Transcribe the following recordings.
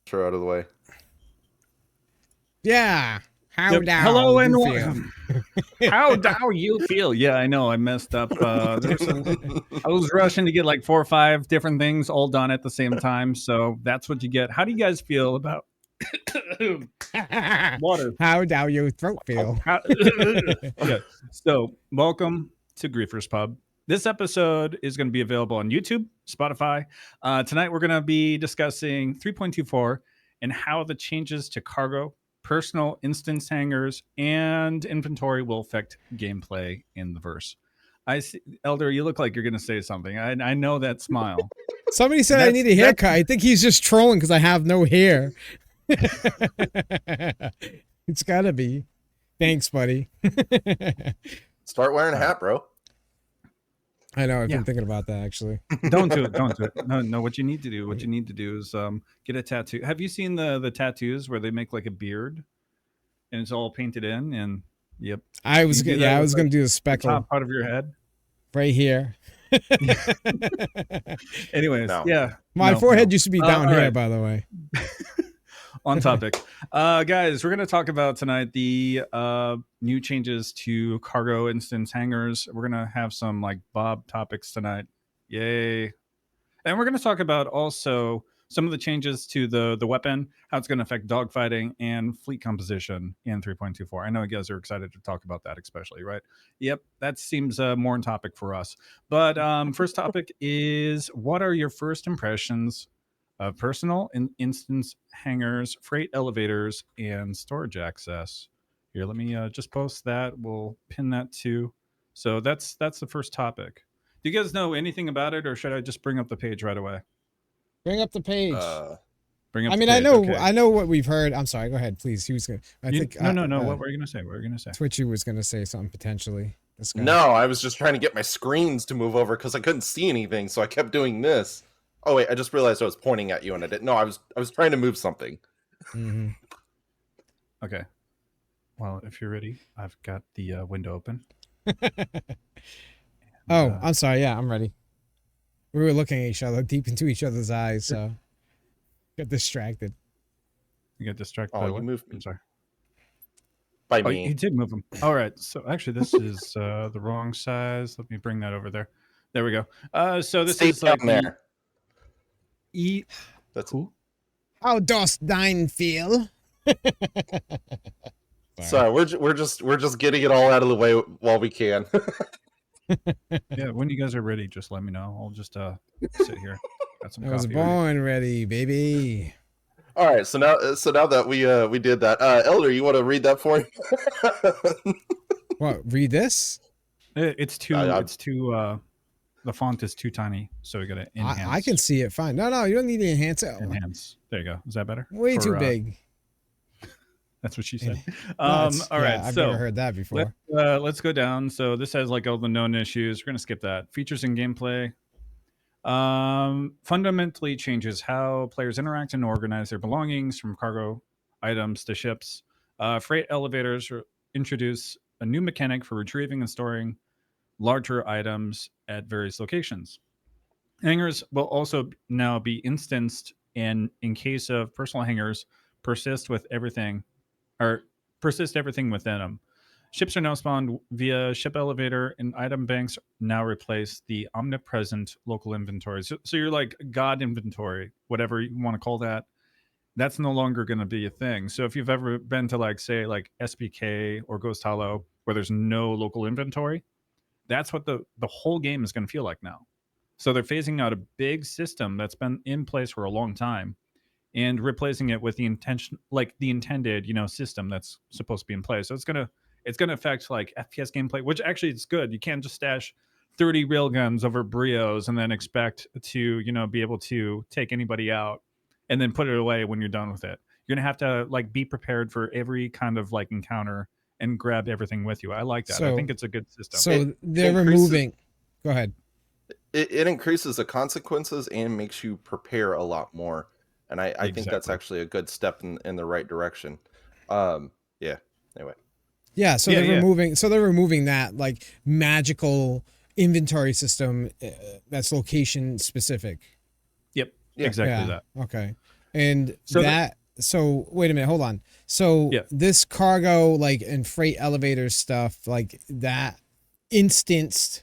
Throw out of the way. Yeah. How Yep. down Hello you and feel? how do you feel? Yeah, I know I messed up. I was rushing to get like 4 or 5 different things all done at the same time, so that's what you get. How do you guys feel about water? How down your throat feel? Yeah. So, welcome to Griefers Pub. This episode is going to be available on YouTube, Spotify. Tonight, we're going to be discussing 3.24 and how the changes to cargo, personal instance hangars, and inventory will affect gameplay in the verse. I see, Elder, you look like you're going to say something. I know that smile. Somebody said I need a haircut. I think he's just trolling because I have no hair. It's gotta be. Thanks, buddy. Start wearing a hat, bro. I know. I've been thinking about that actually. Don't do it. Don't do it. No. What you need to do is get a tattoo. Have you seen the tattoos where they make like a beard and it's all painted in? And yep. I was gonna do the speckle top part of your head right here. Anyways, No. yeah. My forehead used to be down here, by the way. On topic. Guys, we're going to talk about tonight the new changes to cargo instance hangars. We're going to have some like Bob topics tonight. Yay. And we're going to talk about also some of the changes to the weapon, how it's going to affect dogfighting and fleet composition in 3.24. I know you guys are excited to talk about that, especially, right? Yep, that seems more on topic for us. But first topic is, what are your first impressions of personal and instance hangars, freight elevators, and storage access? Here, let me just post that. We'll pin that too. So that's the first topic. Do you guys know anything about it, or should I just bring up the page right away? Bring up the page. Bring up. I mean, the page. Okay. I know what we've heard. I'm sorry. Go ahead, please. He was gonna. No. What were you gonna say? What were you gonna say? Twitchy was gonna say something potentially. No, I was just trying to get my screens to move over because I couldn't see anything, so I kept doing this. Oh wait, I just realized I was pointing at you and I didn't. No, I was trying to move something. Mm-hmm. Okay. Well, if you're ready, I've got the window open. I'm sorry. Yeah, I'm ready. We were looking at each other, deep into each other's eyes, so got distracted. You got distracted. Oh, by you what? moved me. I'm sorry. By Oh, me. you did move them. All right. So actually, this is the wrong size. Let me bring that over there. There we go. So this Stay is like down there. That's cool. How dost thine feel? Sorry, we're just getting it all out of the way while we can. Yeah, when you guys are ready, just let me know. I'll just sit here. Got some I was coffee ready. born ready, baby. All right, so now that we did that, Elder, you want to read that for me? What? Read this? It's too. The font is too tiny, so we got to enhance. I can see it fine. No, you don't need to enhance it. Enhance. There you go. Is that better? Way too big. That's what she said. All right. I've so never heard that before. let's go down. So this has like all the known issues. We're gonna skip that. Features and gameplay. Fundamentally changes how players interact and organize their belongings, from cargo items to ships. Freight elevators introduce a new mechanic for retrieving and storing larger items at various locations. Hangars will also now be instanced, and in case of personal hangars, persist everything within them. Ships are now spawned via ship elevator, and item banks now replace the omnipresent local inventory. So you're like God inventory, whatever you want to call that. That's no longer going to be a thing. So if you've ever been to like, say, like SBK or Ghost Hollow, where there's no local inventory, that's what the whole game is going to feel like now. So they're phasing out a big system that's been in place for a long time and replacing it with the intended, system that's supposed to be in place. So it's gonna affect like FPS gameplay, which actually it's good. You can't just stash 30 railguns over Brios and then expect to, be able to take anybody out and then put it away when you're done with it. You're gonna have to like be prepared for every kind of like encounter and grab everything with you. I like that. I think it's a good system. So they're removing. Go ahead. It increases the consequences and makes you prepare a lot more. And I think that's actually a good step in the right direction. Yeah. Anyway. Yeah. So they're removing that like magical inventory system that's location specific. Yep. Yeah. Exactly that. Okay. And So so wait a minute, hold on. So Yeah. this cargo like and freight elevator stuff, like that instanced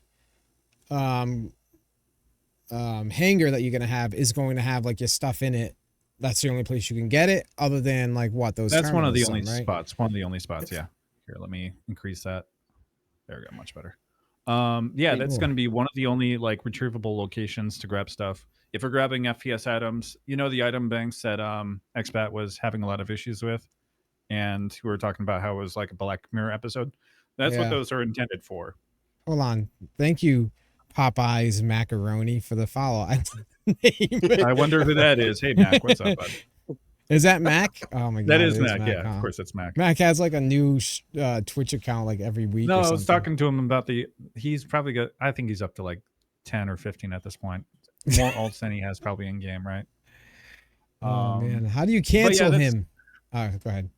um hangar that you're gonna have is going to have like your stuff in it. That's the only place you can get it, other than like what those that's one of terminals, the only right? spots. One of the only spots. Yeah. Here, let me increase that. There we go. Much better. Yeah, that's Cool. going to be one of the only like retrievable locations to grab stuff. If we're grabbing FPS items, you know the item banks that Expat was having a lot of issues with, and we were talking about how it was like a Black Mirror episode. That's what Yeah. those are intended for. Hold on. Thank you, Popeye's Macaroni, for the follow. Name. I wonder who that is. Hey Mac, what's up, bud? Is that Mac? Oh my god, That is it Mac. Mac, Yeah, huh? of course it's Mac. Mac has like a new Twitch account like every week. No, or I something. was talking to him about he's probably got, I think he's up to like 10 or 15 at this point. More alts than he has probably in game, right? Oh man, how do you cancel him? Go ahead.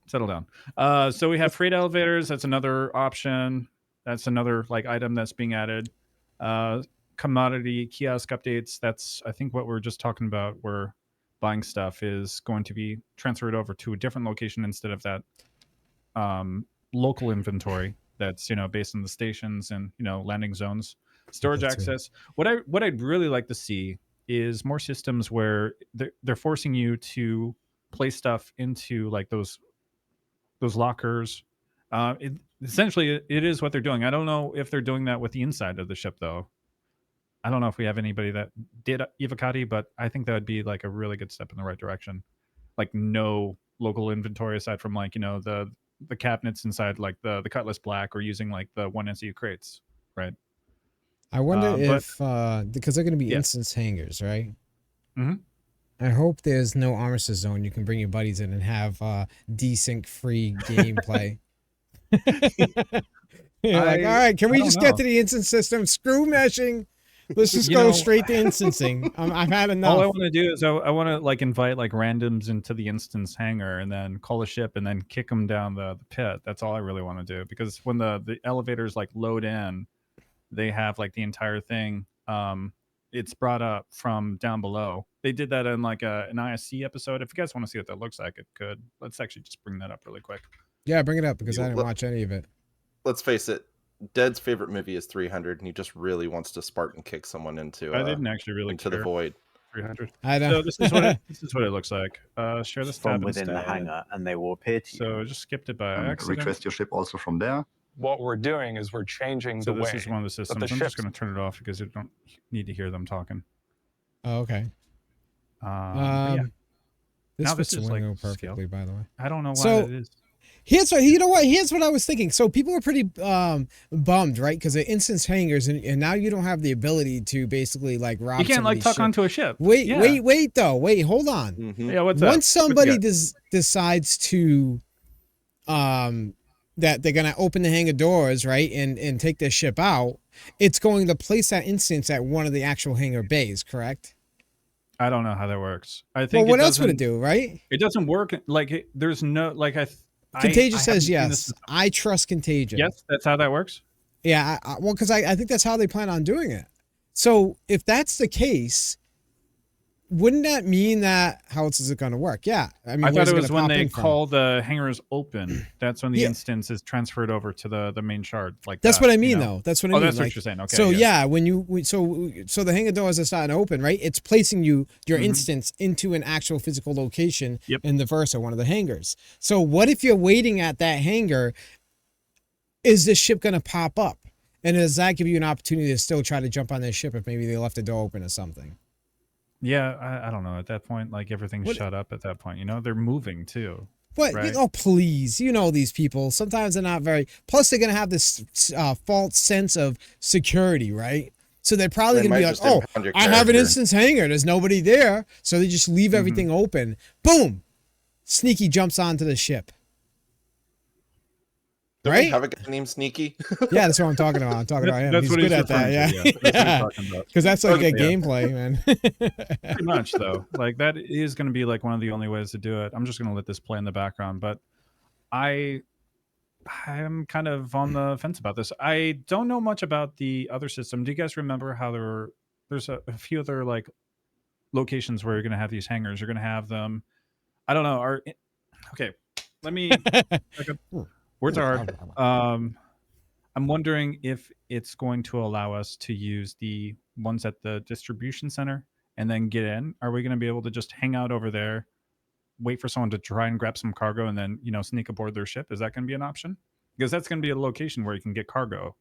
Settle down. So we have freight elevators. That's another option. That's another like item that's being added. Commodity kiosk updates. That's I think what we're just talking about. Where buying stuff is going to be transferred over to a different location instead of that local inventory that's based on the stations and landing zones. Storage That's access. What I'd really like to see is more systems where they're forcing you to place stuff into like those lockers. Essentially, it is what they're doing. I don't know if they're doing that with the inside of the ship, though. I don't know if we have anybody that did Evocati, but I think that would be like a really good step in the right direction. Like no local inventory aside from like the cabinets inside like the Cutlass Black or using like the 1SU crates, right? I wonder if but because they're going to be yeah. instance hangars, right? Mhm. I hope there's no armistice zone. You can bring your buddies in and have desync free gameplay. You're like, all right, can we just get to the instance system? Screw meshing. Let's just go straight to instancing. I've had enough. All I want to do is I want to like invite like randoms into the instance hangar and then call a ship and then kick them down the pit. That's all I really want to do, because when the elevators like load in, they have like the entire thing. It's brought up from down below. They did that in like an ISC episode. If you guys want to see what that looks like, it could. Let's actually just bring that up really quick. Yeah, bring it up because I didn't watch any of it. Let's face it, Dead's favorite movie is 300, and he just really wants to Spartan kick someone into. I didn't actually really into care. the void. 300. I know. So this is what it looks like. Share this from tab within instead. the hangar, and they will appear to you. So just skipped it by accident. Request your ship also from there. What we're doing is we're changing So the way. this is one of the systems. I'm just going to turn it off because you don't need to hear them talking. Oh, okay. Yeah. This Now fits this the is, like, window scale. perfectly, by the way. I don't know why So- that is. Here's what I was thinking. So people were pretty bummed, right? Because the instance hangars, and now you don't have the ability to basically like rob. You can't like somebody's tuck ship. onto a ship. Wait, Yeah. wait, though. Wait, hold on. Mhm. Yeah, what's up? Once somebody What you got? decides to that they're gonna open the hangar doors, right, and take their ship out, it's going to place that instance at one of the actual hangar bays, correct? I don't know how that works. I think. Well, what else would it doesn't- do, right? It doesn't work. Like there's no like Contagious I says haven't seen this yes. I trust Contagious. Yes, that's how that works. Yeah, well, because I think that's how they plan on doing it. So if that's the case, wouldn't that mean that how else is it going to work? Yeah, I mean, I where's thought it gonna was when pop they in from? call the hangars open. That's when the Yeah. instance is transferred over to the main shard. Like That's that, what I you mean, know? though. That's what I Oh, mean. that's like, what you're saying. Okay. so yeah, so the hangar doors are starting to open, right? It's placing your Mhm. instance into an actual physical location, Yep. and the versa, one of the hangars. So what if you're waiting at that hangar? Is this ship going to pop up? And does that give you an opportunity to still try to jump on their ship if maybe they left the door open or something? Yeah, I don't know. At that point, like everything's What- shut up. At that point, they're moving too. But Right. oh please, these people. Sometimes they're not very. Plus, they're gonna have this false sense of security, right? So they're probably They gonna be might like, just "Oh, impound your I have an character. instance hangar. There's nobody there." So they just leave everything open. Boom, Sneaky jumps onto the ship. Don't we Right? have a guy named Sneaky? Yeah, that's what I'm talking about. I'm talking about him. That's He's what good he's at that. referring Yeah, to, That's what he's talking about. because that's like Okay, a yeah. gameplay, man. Pretty much though. Like that is going to be like one of the only ways to do it. I'm just going to let this play in the background, but I'm kind of on the fence about this. I don't know much about the other system. Do you guys remember how there's a few other like locations where you're going to have these hangars. You're going to have them. I don't know. Okay. Let me. Words are hard. I'm wondering if it's going to allow us to use the ones at the distribution center and then get in. Are we going to be able to just hang out over there, wait for someone to try and grab some cargo, and then sneak aboard their ship? Is that going to be an option? Because that's going to be a location where you can get cargo.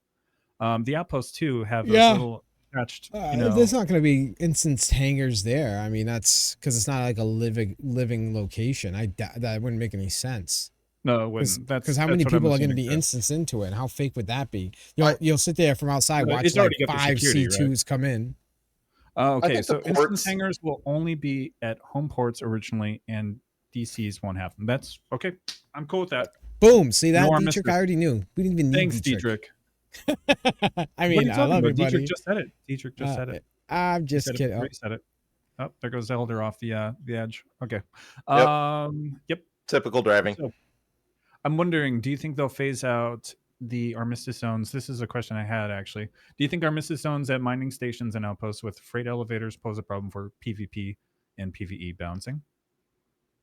The outposts too have those little attached. There's not going to be instance hangars there. I mean, that's because it's not like a living location. That wouldn't make any sense. No, it wouldn't. Because how many people are going to be instanced into it? And how fake would that be? You'll sit there from outside, watch like 5 C2s right? come in. Okay, so instance hangars will only be at home ports originally, and DCs won't have them. That's okay. I'm cool with that. Boom. See that, Dietrich? I already knew. We didn't even need Thanks, Dietrich. I mean, I love you, buddy. Dietrich just said it. Dietrich just said it. I'm just kidding. He said it. Oh, there goes Elder off the edge. Okay. Yep. Typical driving. So, I'm wondering, do you think they'll phase out the armistice zones? This is a question I had, actually. Do you think armistice zones at mining stations and outposts with freight elevators pose a problem for PvP and PvE bouncing?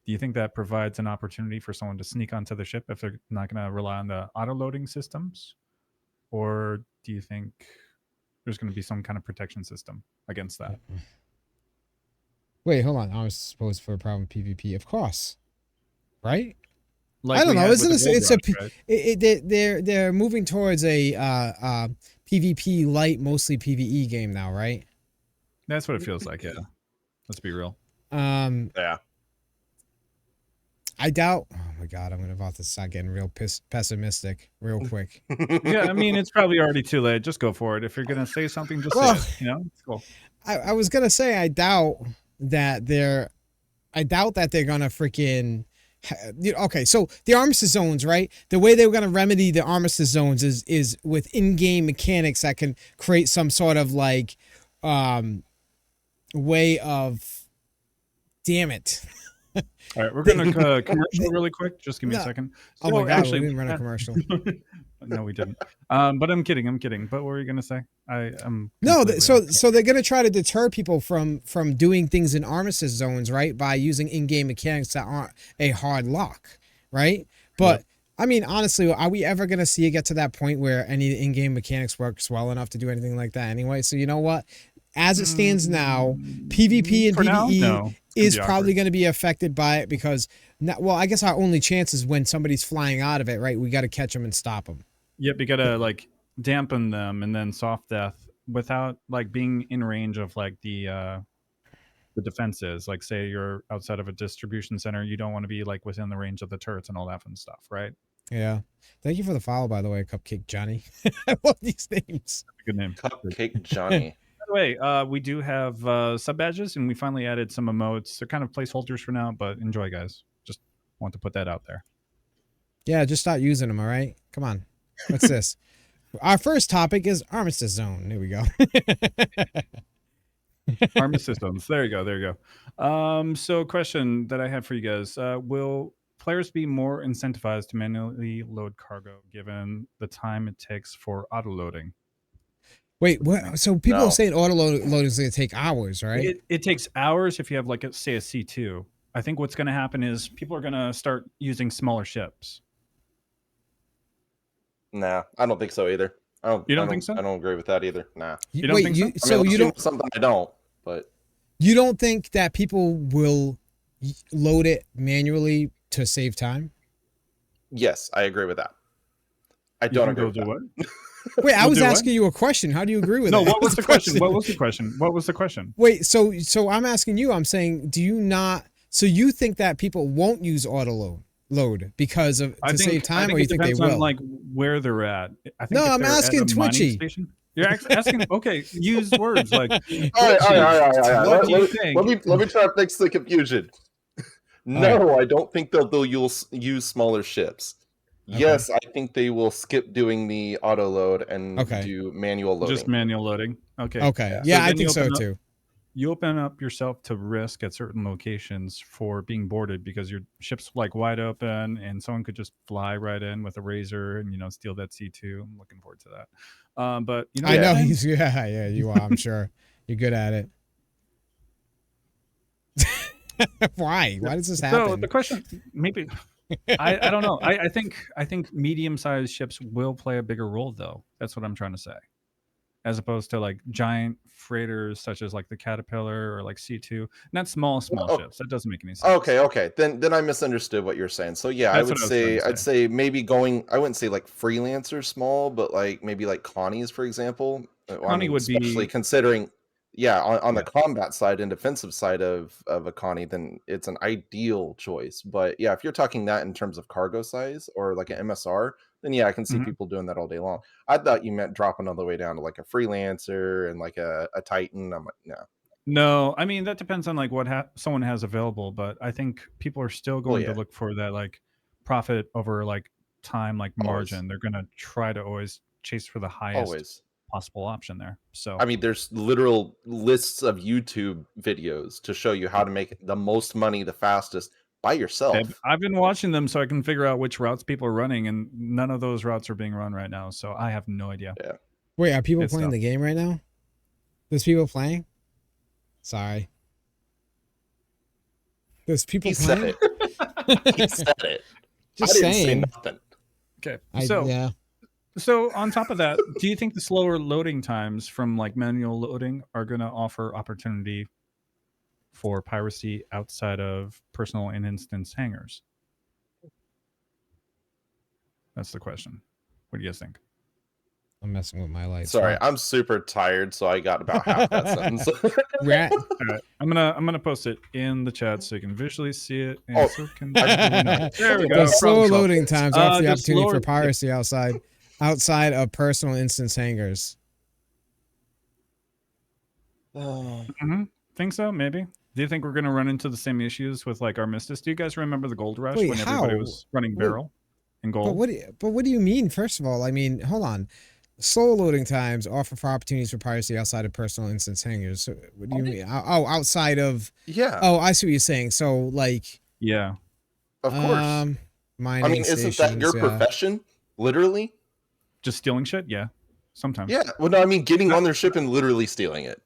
Do you think that provides an opportunity for someone to sneak onto the ship if they're not going to rely on the auto-loading systems? Or do you think there's going to be some kind of protection system against that? Wait, hold on. I was supposed for a problem with PvP. Of course. Right? Like I don't know. It's they're moving towards a PvP light, mostly PvE game now, right? That's what it feels like. Yeah, let's be real. Yeah. I doubt. Oh my god, I'm about to start getting real pessimistic real quick. Yeah, I mean it's probably already too late. Just go for it. If you're gonna say something, just say it. It's cool. I was gonna say I doubt that they're gonna freaking. Okay, so the armistice zones, right? The way they were going to remedy the armistice zones is with in-game mechanics that can create some sort of like way of. Damn it! All right, we're going to commercial really quick. Just give me a second. So, oh my god, we didn't run a commercial. No, we didn't. But I'm kidding. But what were you going to say? So they're going to try to deter people from doing things in armistice zones, right? By using in-game mechanics that aren't a hard lock, right? But I mean, honestly, are we ever going to see it get to that point where any in-game mechanics works well enough to do anything like that anyway? So you know what? As it stands now, PvP and PvE is probably going to be affected by it because, I guess our only chance is when somebody's flying out of it, right? We got to catch them and stop them. Yep, you got to like dampen them and then soft death without like being in range of like the defenses. Like say you're outside of a distribution center, you don't want to be like within the range of the turrets and all that fun stuff, right? Yeah. Thank you for the follow, by the way, Cupcake Johnny. I love these names. That's a good name. Cupcake Johnny. By the way, we do have sub badges, and we finally added some emotes. They're kind of placeholders for now, but enjoy, guys. Just want to put that out there. Yeah, just start using them, all right? Come on. What's this? Our first topic is armistice zone. There we go. Armistice zones. There you go. So question that I have for you guys. Will players be more incentivized to manually load cargo given the time it takes for auto-loading? Wait, what? So people are saying auto-loading is going to take hours, right? It takes hours if you have, like, say, a C2. I think what's going to happen is people are going to start using smaller ships. Nah, I don't think so either. You don't think so? I don't agree with that either. Nah. You don't think so? You don't something I don't, but you don't think that people will load it manually to save time? Yes, I agree with that. I don't agree with that. Wait, I was asking you a question. How do you agree with that? No, what was the question? What was the question? Wait, so I'm asking you, I'm saying, do you not, so you think that people won't use auto load because to save time, or you think they will? On, like, where they're at. I think I'm asking Twitchy. You're asking, okay, use words like. All right. Let me try to fix the confusion. No, I don't think they'll use smaller ships. Okay. Yes, I think they will skip doing the auto load and do manual loading. Just manual loading. Okay. Okay. Yeah, I think so too. You open up yourself to risk at certain locations for being boarded because your ship's like wide open and someone could just fly right in with a razor and steal that C2. I'm looking forward to that. But I know he's you are. I'm sure you're good at it. Why? Why does this So happen? the question, maybe, I don't know. I think medium-sized ships will play a bigger role, though. That's what I'm trying to say, as opposed to like giant freighters such as like the Caterpillar or like C2. Not small Oh, ships. That doesn't make any sense. okay. Then I misunderstood what you're saying. So yeah, That's what I was trying to I'd say maybe going. I wouldn't say like freelancer small, but like maybe like Connie's, for example. Connie would especially be, considering, yeah, on the yeah. combat side and defensive side of a Connie, then it's an ideal choice. But yeah, if you're talking that in terms of cargo size or like an MSR, then yeah, I can see Mhm. people doing that all day long. I thought you meant dropping all the way down to like a freelancer and like a Titan. I'm like, no. No, I mean that depends on like what someone has available, but I think people are still Well, going to yeah, look for that like profit over like time, like always, margin. They're going to try to always chase for the highest always. possible option there. So I mean, there's literal lists of YouTube videos to show you how to make the most money the fastest by yourself. I've been watching them so I can figure out which routes people are running, and none of those routes are being run right now. So I have no idea. Yeah. Wait, are people It's playing tough. the game right now? There's people playing? Sorry. There's people He said playing? it. He said it. Just I didn't say saying. nothing. Okay. Yeah. So on top of that, do you think the slower loading times from like manual loading are going to offer opportunity for piracy outside of personal and instance hangars? That's the question. What do you guys think? I'm messing with my lights. Sorry, What? I'm super tired, so I got about half that sentence. Rat. All right, I'm gonna post it in the chat so you can visually see it. And Oh, so can there we go. The slow Problem solved. loading times offer the Just opportunity lower- for piracy outside of personal instance hangars. Mhm. Think so? Maybe. Do you think we're gonna run into the same issues with like Armistice? Do you guys remember the gold rush Wait, when everybody how? was running Wait, barrel and gold? But what do you mean? First of all, I mean, hold on. Slow loading times offer for opportunities for piracy outside of personal instance hangars. So what do you mean? Oh, outside of. yeah, Oh, I see what you're saying. So like. Yeah. of course. Mining I mean, isn't that your stations, yeah. profession? Literally? Just stealing shit? Yeah. Sometimes. Yeah. Well, no, I mean, getting on their ship and literally stealing it.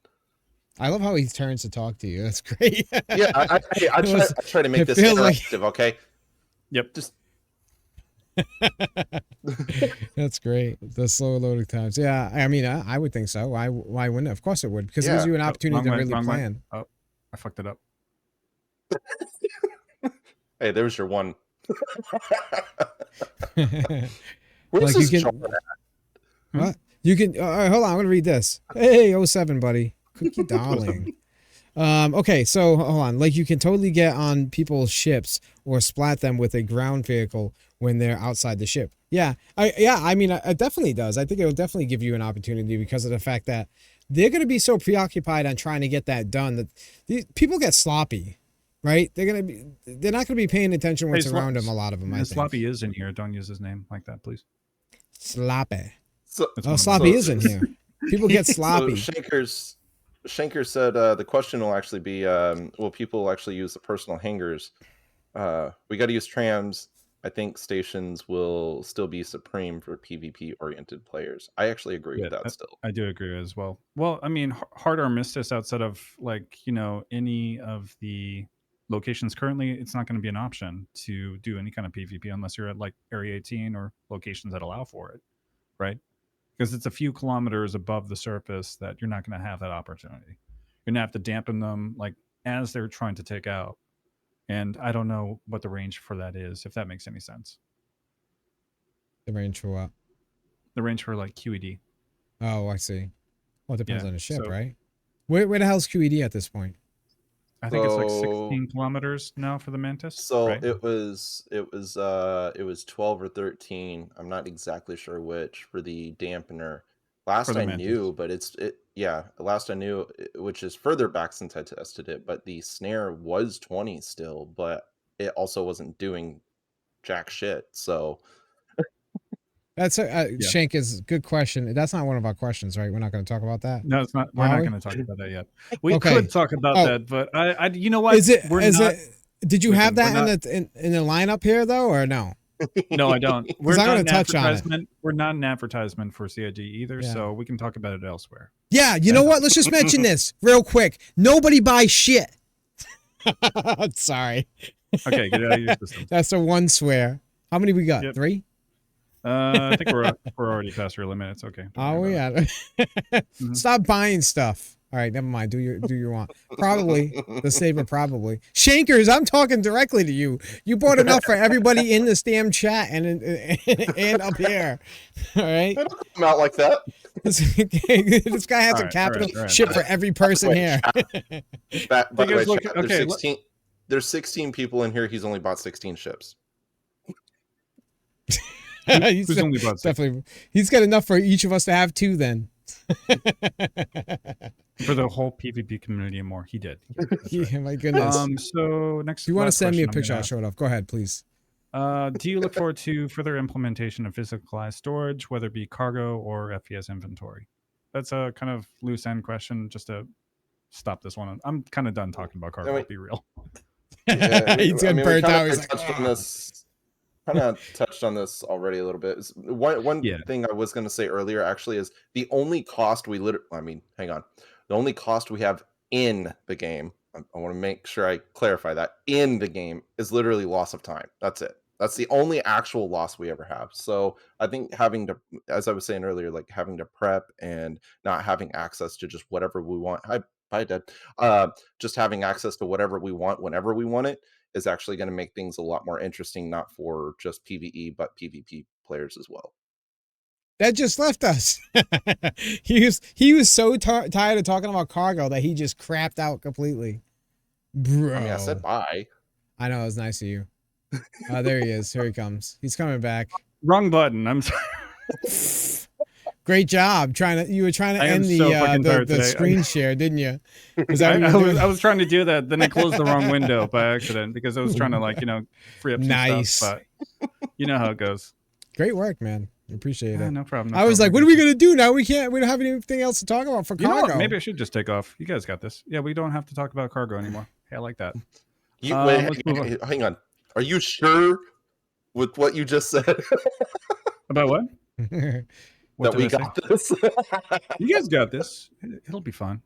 I love how he turns to talk to you. That's great. Yeah, I try to make it this feels like- interactive, okay? Yep. Just That's great. The slow loading times. Yeah, I mean, I would think so. Why wouldn't it? Of course it would, because it gives Yeah. you an opportunity to really wrong way. plan. Oh, I fucked it up. hey, there's your one. Like Where's you this can- John at? What? You can all right, hold on, I'm gonna read this. Hey, 07, buddy. Cookie darling. Okay, so hold on. Like you can totally get on people's ships or splat them with a ground vehicle when they're outside the ship. Yeah. I mean it definitely does. I think it will definitely give you an opportunity because of the fact that they're gonna be so preoccupied on trying to get that done that these people get sloppy. Right? They're not gonna be paying attention what's around them, a lot of them, I think. Sloppy is in here. Don't use his name like that, please. Sloppy. So, That's Oh, one of sloppy so- is in here. People get sloppy. So Shanker said the question will actually be will people actually use the personal hangars? We got to use trams. I think stations will still be supreme for PvP oriented players. I actually agree with that still. I do agree as well. Well, I mean, hard Armistice outside of like, any of the locations currently, it's not going to be an option to do any kind of PvP unless you're at like Area 18 or locations that allow for it, right? Because it's a few kilometers above the surface that you're not going to have that opportunity. You're going to have to dampen them like as they're trying to take out. And I don't know what the range for that is, if that makes any sense. The range for what? The range for like QED. Oh, I see. Well, it depends Yeah, on the ship, so- right? Where the hell's QED at this point? I think it's like So- 16 kilometers now for the Mantis. So right? it was 12 or 13. I'm not exactly sure which for the dampener. Last For the I Mantis. knew, but last I knew, which is further back since I tested it, but the snare was 20 still, but it also wasn't doing jack shit. So That's Shank is good question. That's not one of our questions, right? We're not going to talk about that. No, it's not. We're Are not we? going to talk about that yet. We Okay. could talk about Oh. that, but I you know what? Is it? We're Is not, it? Did you listen, have that we're in the lineup here though, or no? No, I don't. We're I'm not gonna an touch on it. advertisement. We're not an advertisement for CIG either, Yeah. so we can talk about it elsewhere. Yeah. You know what? Let's just mention this real quick. Nobody buys shit. Sorry. Okay, get out of your system. That's a one swear. How many we got? Yep. 3? I think we're already past our limit. It's okay. Oh yeah. Stop buying stuff. All right, never mind. Do your want. Probably the saver. Probably Shankers. I'm talking directly to you. You bought enough for everybody in this damn chat and up here. All right. I don't come out like that. This guy has a capital ship for every person here. By the way, chat, there's 16. There's 16 people in here. He's only bought 16 ships. He's only bought definitely. He's got enough for each of us to have 2 then. For the whole PvP community and more, he did. Yeah, right. My goodness. So next, you want to send me a picture? I'll show it off. Go ahead, please. Do you look forward to further implementation of physicalized storage, whether it be cargo or FES inventory? That's a kind of loose end question. Just to stop this one, I'm kind of done talking about cargo. I'll be real. Yeah, he's getting burnt out. He's like, kind of touched on this already a little bit. One thing I was going to say earlier actually is the only cost we hang on. The only cost we have in the game, I want to make sure I clarify that, in the game is literally loss of time. That's it. That's the only actual loss we ever have. So I think having to, as I was saying earlier, like having to prep and not having access to just whatever we want. Hi, Dad. Just having access to whatever we want whenever we want it is actually going to make things a lot more interesting, not for just PvE, but PvP players as well. That just left us. he was so tired of talking about cargo that he just crapped out completely. Bro. I mean, I said bye. I know, it was nice of you. There he is. Here he comes. He's coming back. Wrong button. I'm sorry. Great job. You were trying to end the screen share, didn't you? I was trying to do that. Then I closed the wrong window by accident because I was trying to free up some stuff. But you know how it goes. Great work, man. I appreciate it. No problem. I was like, what are we going to do now? We don't have anything else to talk about for cargo. You know what? Maybe I should just take off. You guys got this. Yeah, we don't have to talk about cargo anymore. Hey, I like that. Hang on. Are you sure with what you just said? About what? That we got this? You guys got this. It'll be fun.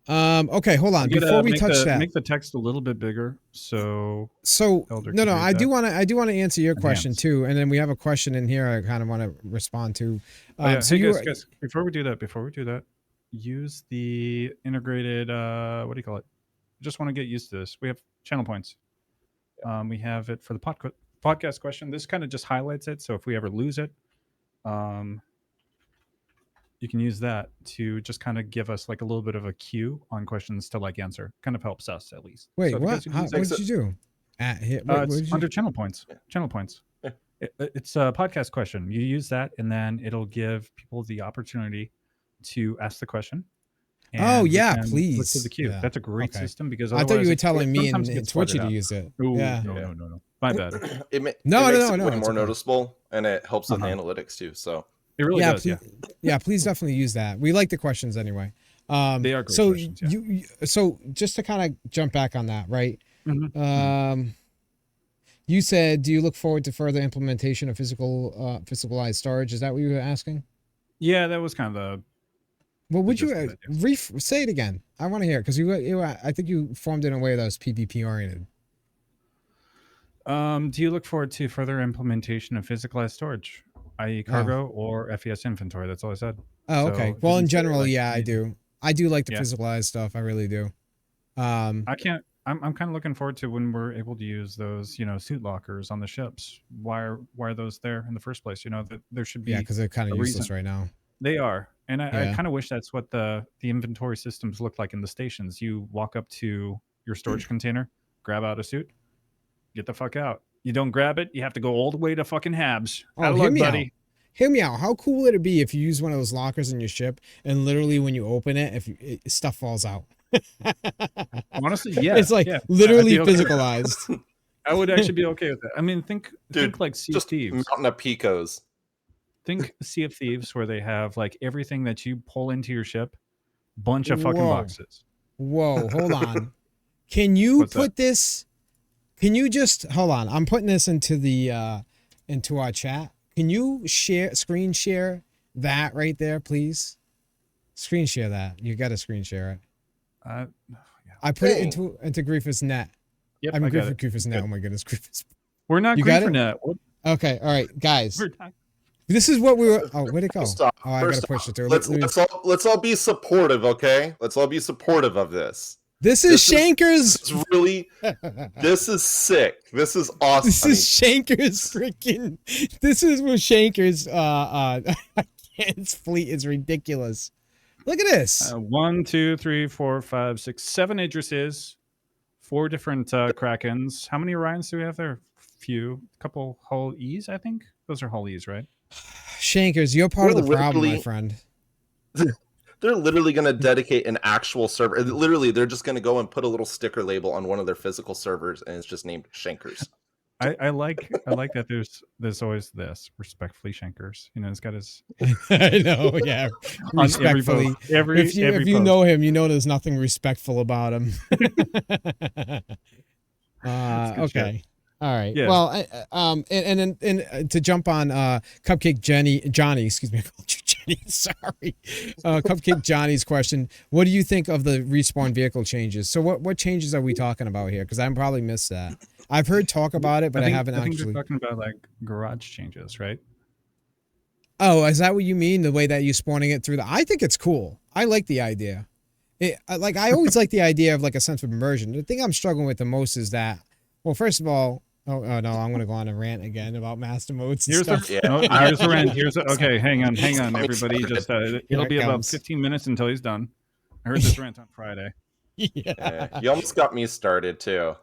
Okay, hold on. Before we touch that, make the text a little bit bigger. So no, I do want to answer your question too, and then we have a question in here I kind of want to respond to. So guys, before we do that, use the integrated. What do you call it? Just want to get used to this. We have channel points. We have it for the podcast question. This kind of just highlights it. So if we ever lose it, you can use that to just kind of give us like a little bit of a cue on questions to answer. Kind of helps us at least. Wait, what? What did you do? It's under channel points. Channel points. Yeah. It's a podcast question. You use that, and then it'll give people the opportunity to ask the question. Oh yeah, please. Look to the queue. Yeah. That's a great system because I thought you were telling me and Twitchy to use it. Ooh, yeah. No. My bad. It makes no. it way more noticeable, and it helps with analytics too. So it really does. Yeah, please definitely use that. We like the questions anyway. They are great questions. Yeah. So just to kind of jump back on that, right? Mm-hmm. You said, do you look forward to further implementation of physicalized storage? Is that what you were asking? Yeah, that was kind of the. Well, would you say it again? I want to hear it because I think you formed it in a way that was PvP oriented. Do you look forward to further implementation of physicalized storage, i.e. cargo or FES inventory? That's all I said. Oh, okay. Well, in general, yeah, I do. I do like the physicalized stuff. I really do. I'm kind of looking forward to when we're able to use those, suit lockers on the ships. Why are those there in the first place? That there should be. Yeah, because they're kind of useless right now. They are. And I kind of wish that's what the inventory systems look like in the stations. You walk up to your storage container, grab out a suit, get the fuck out. You don't grab it, you have to go all the way to fucking Habs. Oh, hear me out. Hear me out. How cool would it be if you use one of those lockers in your ship and literally when you open it, stuff falls out? Honestly, yeah. It's literally physicalized. I would actually be okay with that. I mean, think like Sea of Thieves. Mountain of Picos. Think Sea of Thieves where they have everything that you pull into your ship, bunch of fucking boxes. Whoa, hold on. Can you put this? Can you just hold on? I'm putting this into the into our chat. Can you screen share that right there, please? Screen share that. You got to screen share it. Yeah. I put it into Griefus net. Yep, I mean, I got it. Griefus net. Good. Oh my goodness, Griefus. We're not You got it? Griefernet. Okay, all right, guys. We're not. This is what we were. Oh, where'd it go? Stop. Oh, I gotta push it through. Let's all be supportive, okay? Let's all be supportive of this. This is Shanker's. This is really. This is sick. This is awesome. This is Shanker's freaking. This is where Shanker's. His fleet is ridiculous. Look at this. 1, 2, 3, 4, 5, 6, 7 Idrises, 4 different Krakens. How many Orions do we have there? Few. A couple Hull E's, I think. Those are Hull E's, right? Shankers, you're part of the problem, my friend. They're literally going to dedicate an actual server. Literally, they're just going to go and put a little sticker label on one of their physical servers, and it's just named Shankers. I like that there's always this respectfully Shankers. You know, he's got his. I know, yeah. Respectfully, if you know him, you know there's nothing respectful about him. Okay. Shit. All right. Yeah. Well, and to jump on Cupcake Johnny, excuse me, I called you Jenny. Sorry. Cupcake Johnny's question: what do you think of the respawn vehicle changes? So, what changes are we talking about here? Because I probably missed that. I've heard talk about it, but I haven't actually. We're talking about like garage changes, right? Oh, is that what you mean? The way that you spawning it through I think it's cool. I like the idea. I always like the idea of like a sense of immersion. The thing I'm struggling with the most is that, well, first of all. Oh no! I'm gonna go on a rant again about master modes. And Here's stuff. here's a rant. Okay, hang on, everybody. Just it'll be about 15 minutes until he's done. I heard this rant on Friday. Yeah, you almost got me started too.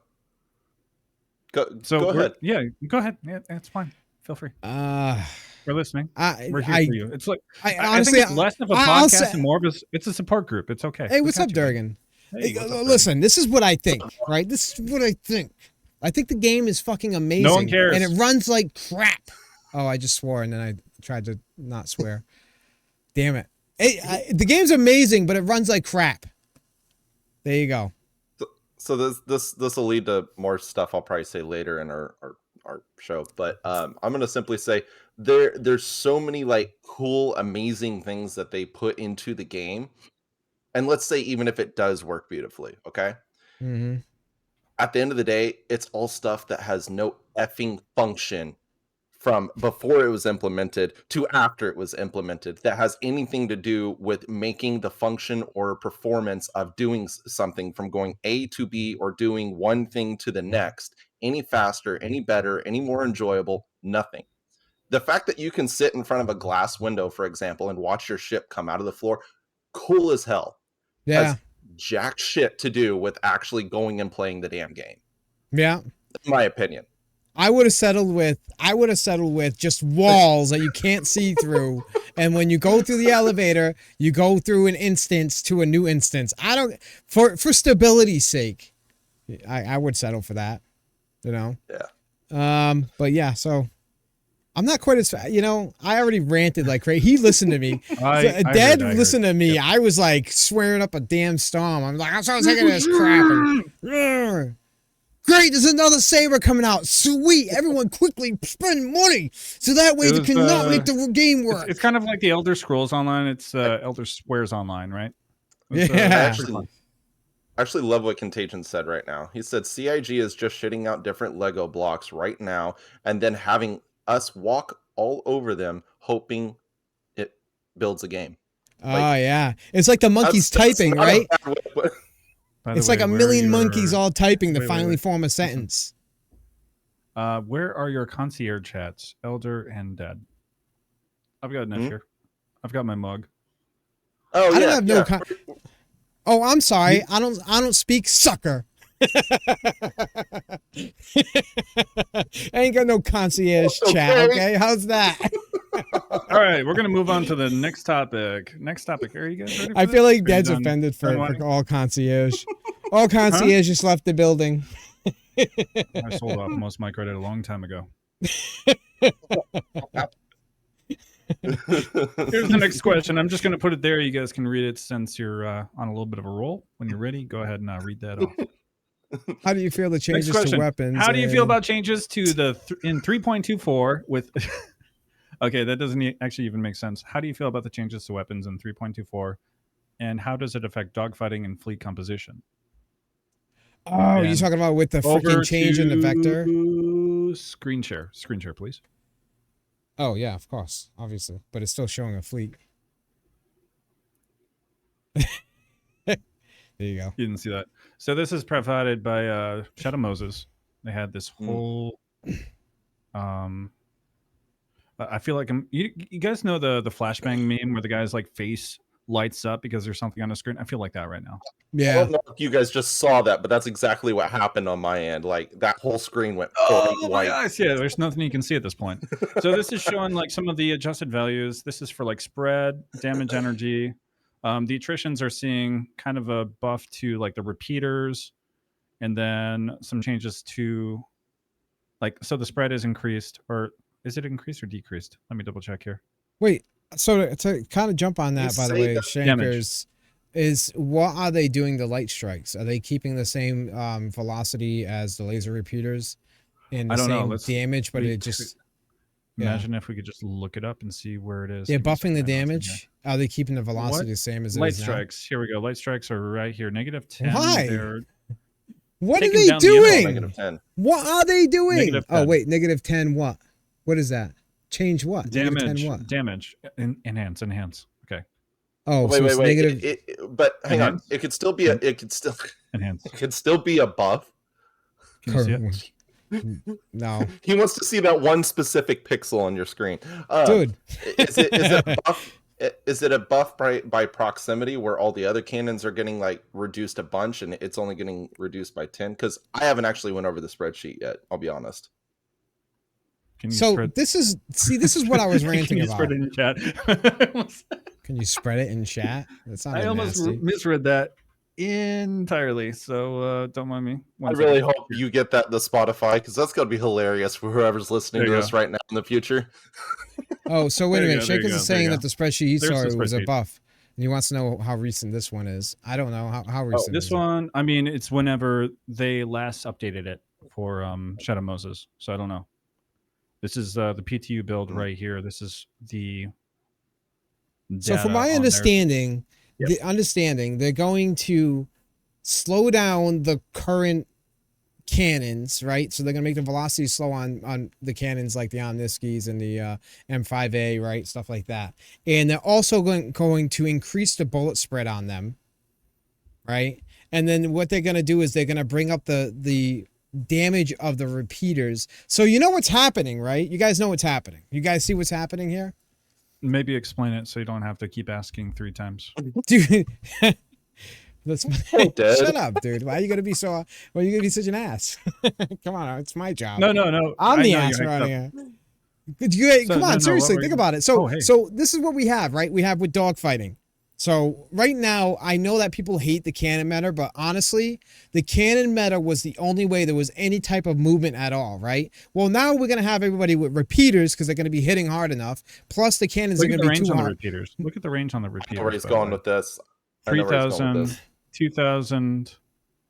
Go ahead. Yeah, go ahead. Yeah, it's fine. Feel free. We're listening. We're here for you. It's like honestly, I think it's less of a podcast and more of it's a support group. It's okay. Hey, what's up, Durgan? Hey, listen, this is what I think. Right? This is what I think. I think the game is fucking amazing. No one cares. And it runs like crap. Oh, I just swore and then I tried to not swear. Damn it. The game's amazing, but it runs like crap. There you go. So this will lead to more stuff I'll probably say later in our show. But I'm gonna simply say there's so many like cool, amazing things that they put into the game. And let's say even if it does work beautifully, okay? Mm-hmm. At the end of the day, it's all stuff that has no effing function from before it was implemented to after it was implemented that has anything to do with making the function or performance of doing something from going A to B or doing one thing to the next any faster, any better, any more enjoyable, nothing. The fact that you can sit in front of a glass window, for example, and watch your ship come out of the floor, cool as hell. Yeah. Jack shit to do with actually going and playing the damn game. Yeah. In my opinion. I would have settled with just walls that you can't see through. And when you go through the elevator, you go through an instance to a new instance. For stability's sake, I would settle for that, you know? Yeah. But yeah, so I'm not quite as, I already ranted like crazy. He listened to me. Dad listened to me. Yep. I was like swearing up a damn storm. I'm like, I'm so sick of this crap. And, great, there's another saber coming out. Sweet. Everyone quickly spend money so that way they cannot make the game work. It's kind of like the Elder Scrolls Online. It's Elder Squares Online, right? It's, I actually love what Contagion said right now. He said CIG is just shitting out different Lego blocks right now and then having us walk all over them hoping it builds a game. Oh, yeah. It's like the monkeys typing, right? It's like a million monkeys all typing to finally form a sentence. Where are your concierge chats, Elder and Dad? I've got enough here. I've got my mug. Oh, I don't have Oh, I'm sorry. I don't speak sucker. I ain't got no concierge chat, okay? How's that? All right, we're gonna move on to the next topic. Are you guys ready? I feel like Dad's offended for all concierge. All concierge just left the building. I sold off most of my credit a long time ago. Here's the next question. I'm just gonna put it there. You guys can read it since you're on a little bit of a roll. When you're ready, go ahead and read that off. How do you feel the changes to weapons? How do you feel about changes to in 3.24 with? Okay, that doesn't actually even make sense. How do you feel about the changes to weapons in 3.24, and how does it affect dogfighting and fleet composition? Oh, you're And talking about with the over freaking change in the vector? Screen share, please. Oh yeah, of course, obviously, but it's still showing a fleet. There you go. You didn't see that. So this is provided by Shadow Moses. They had this whole. I feel like you guys know the flashbang meme where the guy's like face lights up because there's something on the screen. I feel like that right now. Yeah. I don't know if you guys just saw that, but that's exactly what happened on my end. Like that whole screen went bright white. My eyes. Yeah, there's nothing you can see at this point. So this is showing like some of the adjusted values. This is for like spread, damage energy. The attritions are seeing kind of a buff to like the repeaters, and then some changes to like, so the spread is increased, or is it increased or decreased? Let me double check here. Wait, so to kind of jump on that, by the way, Shankers, is what are they doing the light strikes? Are they keeping the same velocity as the laser repeaters and the same damage, but it just... Imagine if we could just look it up and see where it is. Yeah, buffing the damage. Are they keeping the velocity the same as it light is now? strikes? Here we go. Light strikes are right here. -10. Why? What are they doing? -10. What are they doing? -10. Oh wait, -10 what? What is that? Change what? Damage. -10 what? Damage. Enhance. Okay. Oh, wait, so wait. Negative... But hang on. It could still be a. It could still. Enhance. It could still be a buff. Can you see it? No. He wants to see that one specific pixel on your screen. Dude. Is it a buff? Is it a buff by proximity where all the other cannons are getting like reduced a bunch and it's only getting reduced by 10? Because I haven't actually went over the spreadsheet yet. I'll be honest. This is what I was ranting about. Spread it in chat? Can you spread it in chat? That's not. I almost misread that entirely, so don't mind me. I really hope you get that in the Spotify, because that's going to be hilarious for whoever's listening to this right now in the future. Oh, so wait a minute. Shakers is saying that the spreadsheet he saw was a buff, and he wants to know how recent this one is. I don't know how recent. This one, I mean, it's whenever they last updated it for Shadow Moses, so I don't know. This is the PTU build right here. This is the. So from my understanding. Yep. They're going to slow down the current cannons, right? So they're going to make the velocity slow on the cannons like the Omniskis and the M5A, right? Stuff like that. And they're also going to increase the bullet spread on them, right? And then what they're going to do is they're going to bring up the damage of the repeaters. So you know what's happening, right? You guys know what's happening. You guys see what's happening here? Maybe explain it so you don't have to keep asking 3 times. Dude, shut up, dude. Why are you gonna be so? Why are you gonna be such an ass? Come on, it's my job. No. I'm the ass around here. Come on, seriously, think about it. So this is what we have, right? We have with dogfighting. So right now, I know that people hate the cannon meta, but honestly, the cannon meta was the only way there was any type of movement at all, right? Well, now we're going to have everybody with repeaters because they're going to be hitting hard enough. Plus, the cannons are going to be too hard. Repeaters. Look at the range on the repeaters. Where he's going with this. 3,000, 2,000.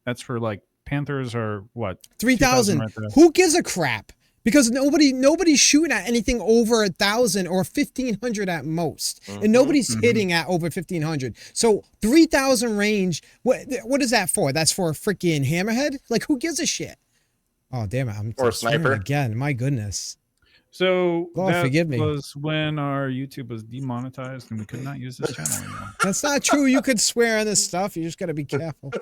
That's for like Panthers or what? 3,000. Right, who gives a crap? Because nobody's shooting at anything over 1,000 or 1,500 at most, and nobody's hitting at over 1,500. So 3,000 range. What is that for? That's for a freaking hammerhead. Like, who gives a shit? Oh damn it! I'm or a sniper again. My goodness. So that forgive me. was when our YouTube was demonetized and we could not use this channel anymore. That's not true. You could swear on this stuff. You just got to be careful.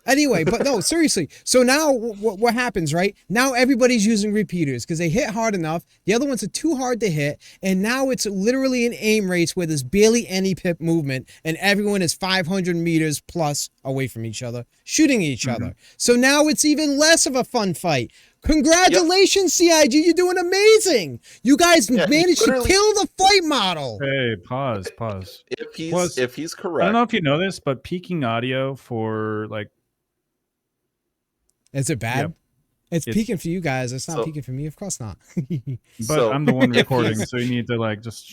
Anyway, but no, seriously. So now what happens, right? Now everybody's using repeaters because they hit hard enough. The other ones are too hard to hit. And now it's literally an aim race where there's barely any pip movement and everyone is 500 meters plus away from each other, shooting each other. So now it's even less of a fun fight. Congratulations, CIG. You're doing amazing. You guys managed to kill the fight model. Hey, pause. If he's correct. I don't know if you know this, but peaking audio for like. Is it bad? Yep. It's peaking for you guys. It's not peaking for me. Of course not. But I'm the one recording, so you need to like just.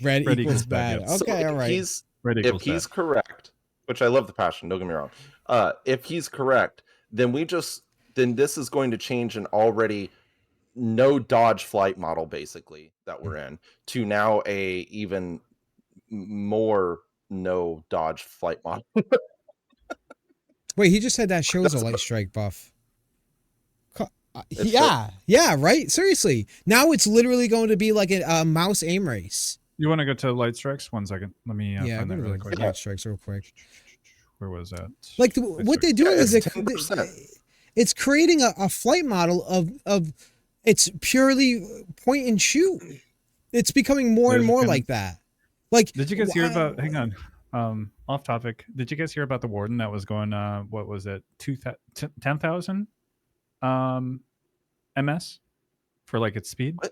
Red equals bad. Okay, all right. If he's correct, which I love the passion, don't get me wrong. If he's correct, then this is going to change an already no dodge flight model basically that we're in to now a even more no dodge flight model. Wait, he just said that shows a light strike buff. It Yeah, right? Seriously. Now it's literally going to be like a mouse aim race. You want to go to light strikes? 1 second. Let me Yeah, find go that to really the quick. light strikes real quick. Where was that? Like Light what they're strikes. doing is it's 10%. it's creating a flight model of it's purely point and shoot. It's becoming more and There's a more pin. like that. Like, Did you guys hear about? Hang on. Off topic. Did you guys hear about the warden that was going? What was it? 10,000 ms for like its speed. What?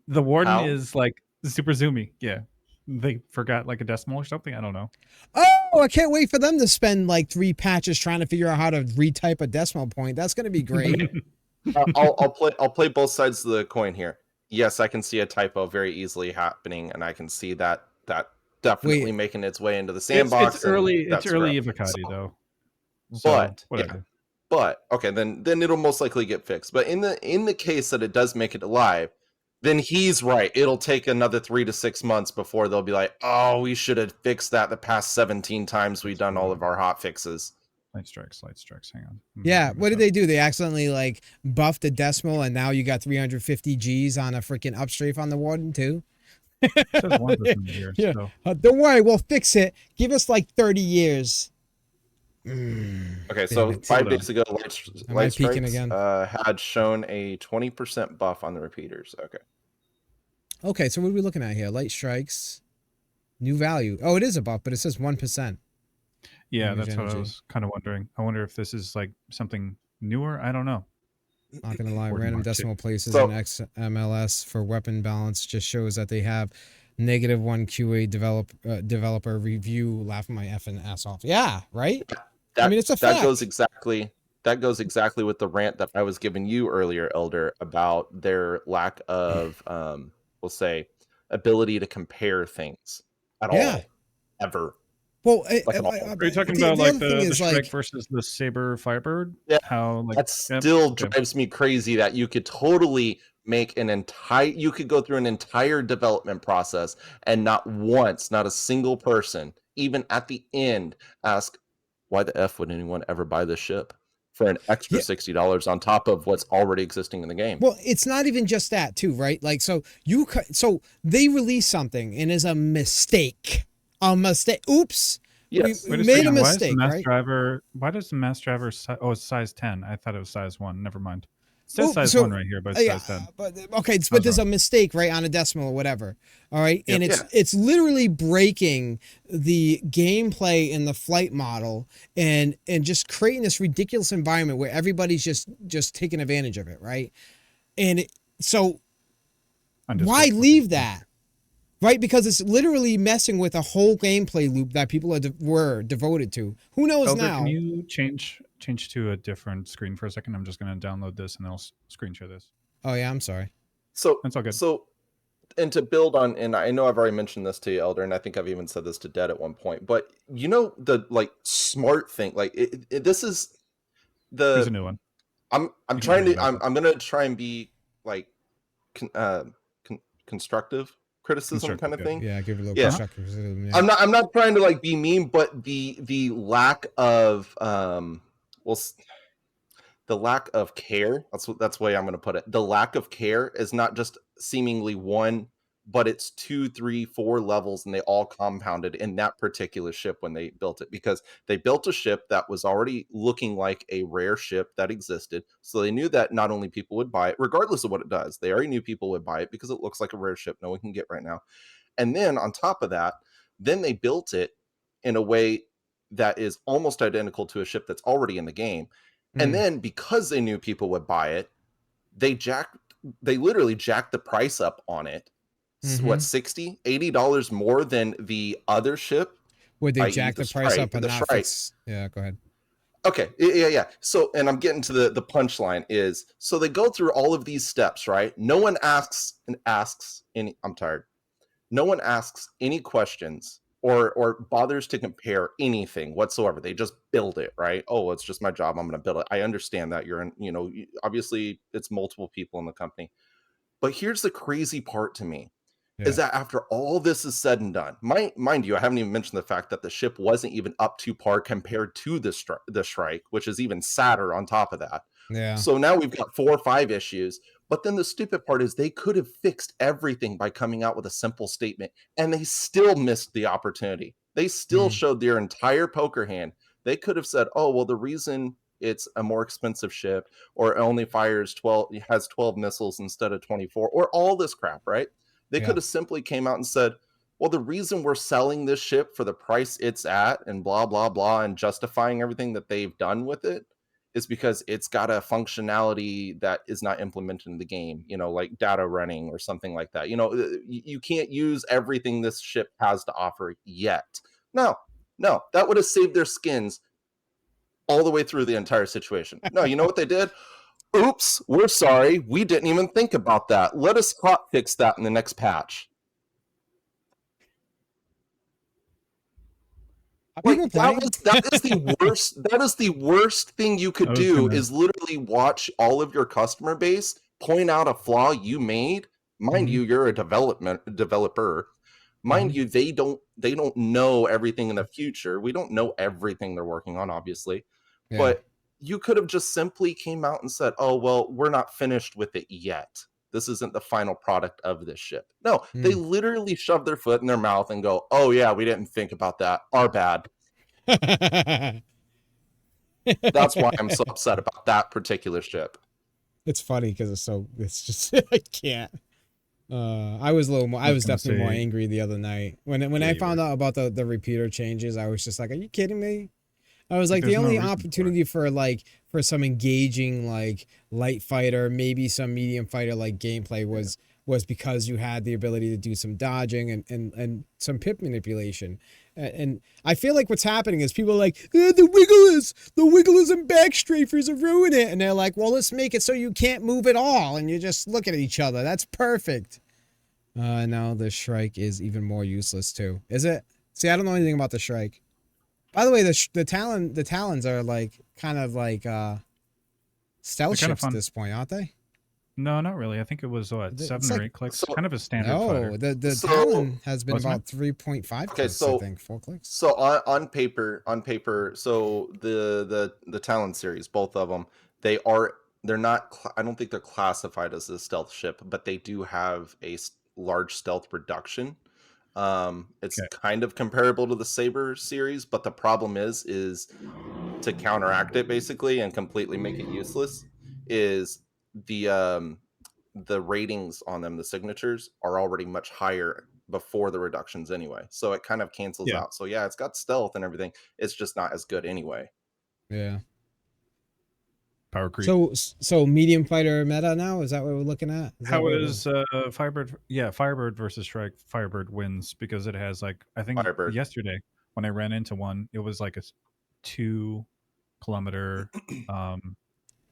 The warden How? is like super zoomy. Yeah, they forgot like a decimal or something. I don't know. Oh, I can't wait for them to spend like 3 patches trying to figure out how to retype a decimal point. That's going to be great. I'll play both sides of the coin here. Yes, I can see a typo very easily happening, and I can see that definitely making its way into the sandbox. It's early. and It's that's early rough. Evocati though. But whatever. But okay, then it'll most likely get fixed. But in the case that it does make it alive, then he's right. It'll take another 3 to 6 months before they'll be like, oh, we should have fixed that the past 17 times we've done all of our hot fixes. Light strikes. Hang on. Yeah, what did they do? They accidentally like buffed a decimal, and now you got 350 Gs on a freaking upstrafe on the warden too. It says 1% here. Yeah. So. Don't worry, we'll fix it. Give us like 30 years. Okay, so 5 days ago, Am I Light peeking Strikes again? had shown a 20% buff on the repeaters. Okay. Okay, so what are we looking at here? Light strikes, new value. Oh, it is a buff, but it says 1%. Yeah, Damage that's what I energy. was kind of wondering. I wonder if this is like something newer. I don't know. Not gonna lie, Or random Mark two. decimal places So- in XMLS for weapon balance just shows that they have -1 QA developer review. Laughing my effing ass off. Yeah, right. I mean, it's a that fact. goes exactly with the rant that I was giving you earlier, Elder, about their lack of we'll say ability to compare things at all, ever. Well, Like at all. Are you talking about like the Shrek versus the Saber Firebird? Yeah, How like that still drives me crazy that you could totally make you could go through an entire development process and not once, not a single person, even at the end, ask, why the F would anyone ever buy this ship for an extra $60 on top of what's already existing in the game? Well, it's not even just that too, right? Like, so they release something and is a mistake. Oops. Yes. We made a mistake, why right? Why does the mass driver it's size 10? I thought it was size 1. Never mind. It says size 1 right here, but it's size 10. But okay, but there's a mistake, right, on a decimal or whatever. All right, and it's literally breaking the gameplay in the flight model and just creating this ridiculous environment where everybody's just taking advantage of it, right? And so why leave that? Right, because it's literally messing with a whole gameplay loop that people were devoted to. Who knows Elder, now? Can you change to a different screen for a second? I'm just going to download this and then I'll screen share this. Oh yeah, I'm sorry. So that's all good. So, and to build on, and I know I've already mentioned this to you, Elder, and I think I've even said this to Dead at one point. But you know the like smart thing, like this is Here's a new one. I'm gonna try and be like constructive criticism kind of thing. Yeah, give it a little constructive criticism. Yeah. I'm not trying to like be mean, but the lack of the lack of care, that's the way I'm going to put it. The lack of care is not just seemingly one, but it's 2, 3, 4 levels, and they all compounded in that particular ship when they built it, because they built a ship that was already looking like a rare ship that existed. So they knew that not only people would buy it, regardless of what it does, they already knew people would buy it because it looks like a rare ship no one can get right now. And then on top of that, then they built it in a way that is almost identical to a ship that's already in the game. And then because they knew people would buy it, they literally jacked the price up on it. What, $60, $80 more than the other ship? Would they jack the price up on the not fix? Yeah, go ahead. Okay, yeah. So, and I'm getting to the punchline is, so they go through all of these steps, right? No one asks any, I'm tired. No one asks any questions or bothers to compare anything whatsoever. They just build it, right? Oh, it's just my job. I'm going to build it. I understand that you're obviously it's multiple people in the company. But here's the crazy part to me is that after all this is said and done, mind you, I haven't even mentioned the fact that the ship wasn't even up to par compared to the Shrike, which is even sadder on top of that. Yeah. So now we've got 4 or 5 issues. But then the stupid part is they could have fixed everything by coming out with a simple statement, and they still missed the opportunity. They still showed their entire poker hand. They could have said, oh, well, the reason it's a more expensive ship, or it only has 12 missiles instead of 24, or all this crap, right? They could have simply came out and said, well, the reason we're selling this ship for the price it's at and blah, blah, blah, and justifying everything that they've done with it is because it's got a functionality that is not implemented in the game, like data running or something like that. You can't use everything this ship has to offer yet. No, that would have saved their skins all the way through the entire situation. No, you know what they did? Oops, we're sorry. We didn't even think about that. Let us hot fix that in the next patch. Like, that is the worst. That is the worst thing you could do is literally watch all of your customer base point out a flaw you made. Mind you, you're a developer. Mind you, they don't know everything in the future. We don't know everything they're working on, obviously. Yeah. But you could have just simply came out and said, oh, well, we're not finished with it yet. This isn't the final product of this ship. No, they literally shove their foot in their mouth and go, oh, yeah, we didn't think about that. Our bad. That's why I'm so upset about that particular ship. It's funny because it's just, I can't. I was definitely more angry the other night. When I found out about the repeater changes, I was just like, are you kidding me? I was like, the only opportunity for some engaging like light fighter, maybe some medium fighter like gameplay was because you had the ability to do some dodging and some pip manipulation. And I feel like what's happening is people are like, the wigglers and backstrafers are ruining it. And they're like, well, let's make it so you can't move at all. And you just look at each other. That's perfect. Now the Shrike is even more useless too. Is it? See, I don't know anything about the Shrike. By the way, the Talons are like kind of like stealth ships at this point, aren't they? No, not really. I think it was 7 or 8 clicks. Kind of a standard fighter. No, the Talon has been about 3.5 clicks, I think, 4 clicks. So on paper, so the Talon series, both of them, they're not. I don't think they're classified as a stealth ship, but they do have a large stealth reduction. It's kind of comparable to the Saber series, but the problem is to counteract it basically and completely make it useless is the ratings on them, the signatures are already much higher before the reductions anyway. So it kind of cancels out. So yeah, it's got stealth and everything. It's just not as good anyway. Yeah. Power creep. So medium fighter meta now, is that what we're looking at? How is Firebird? Yeah, Firebird versus Shrike. Firebird wins because it has like, I think Firebird. Yesterday when I ran into one, it was like a 2-kilometer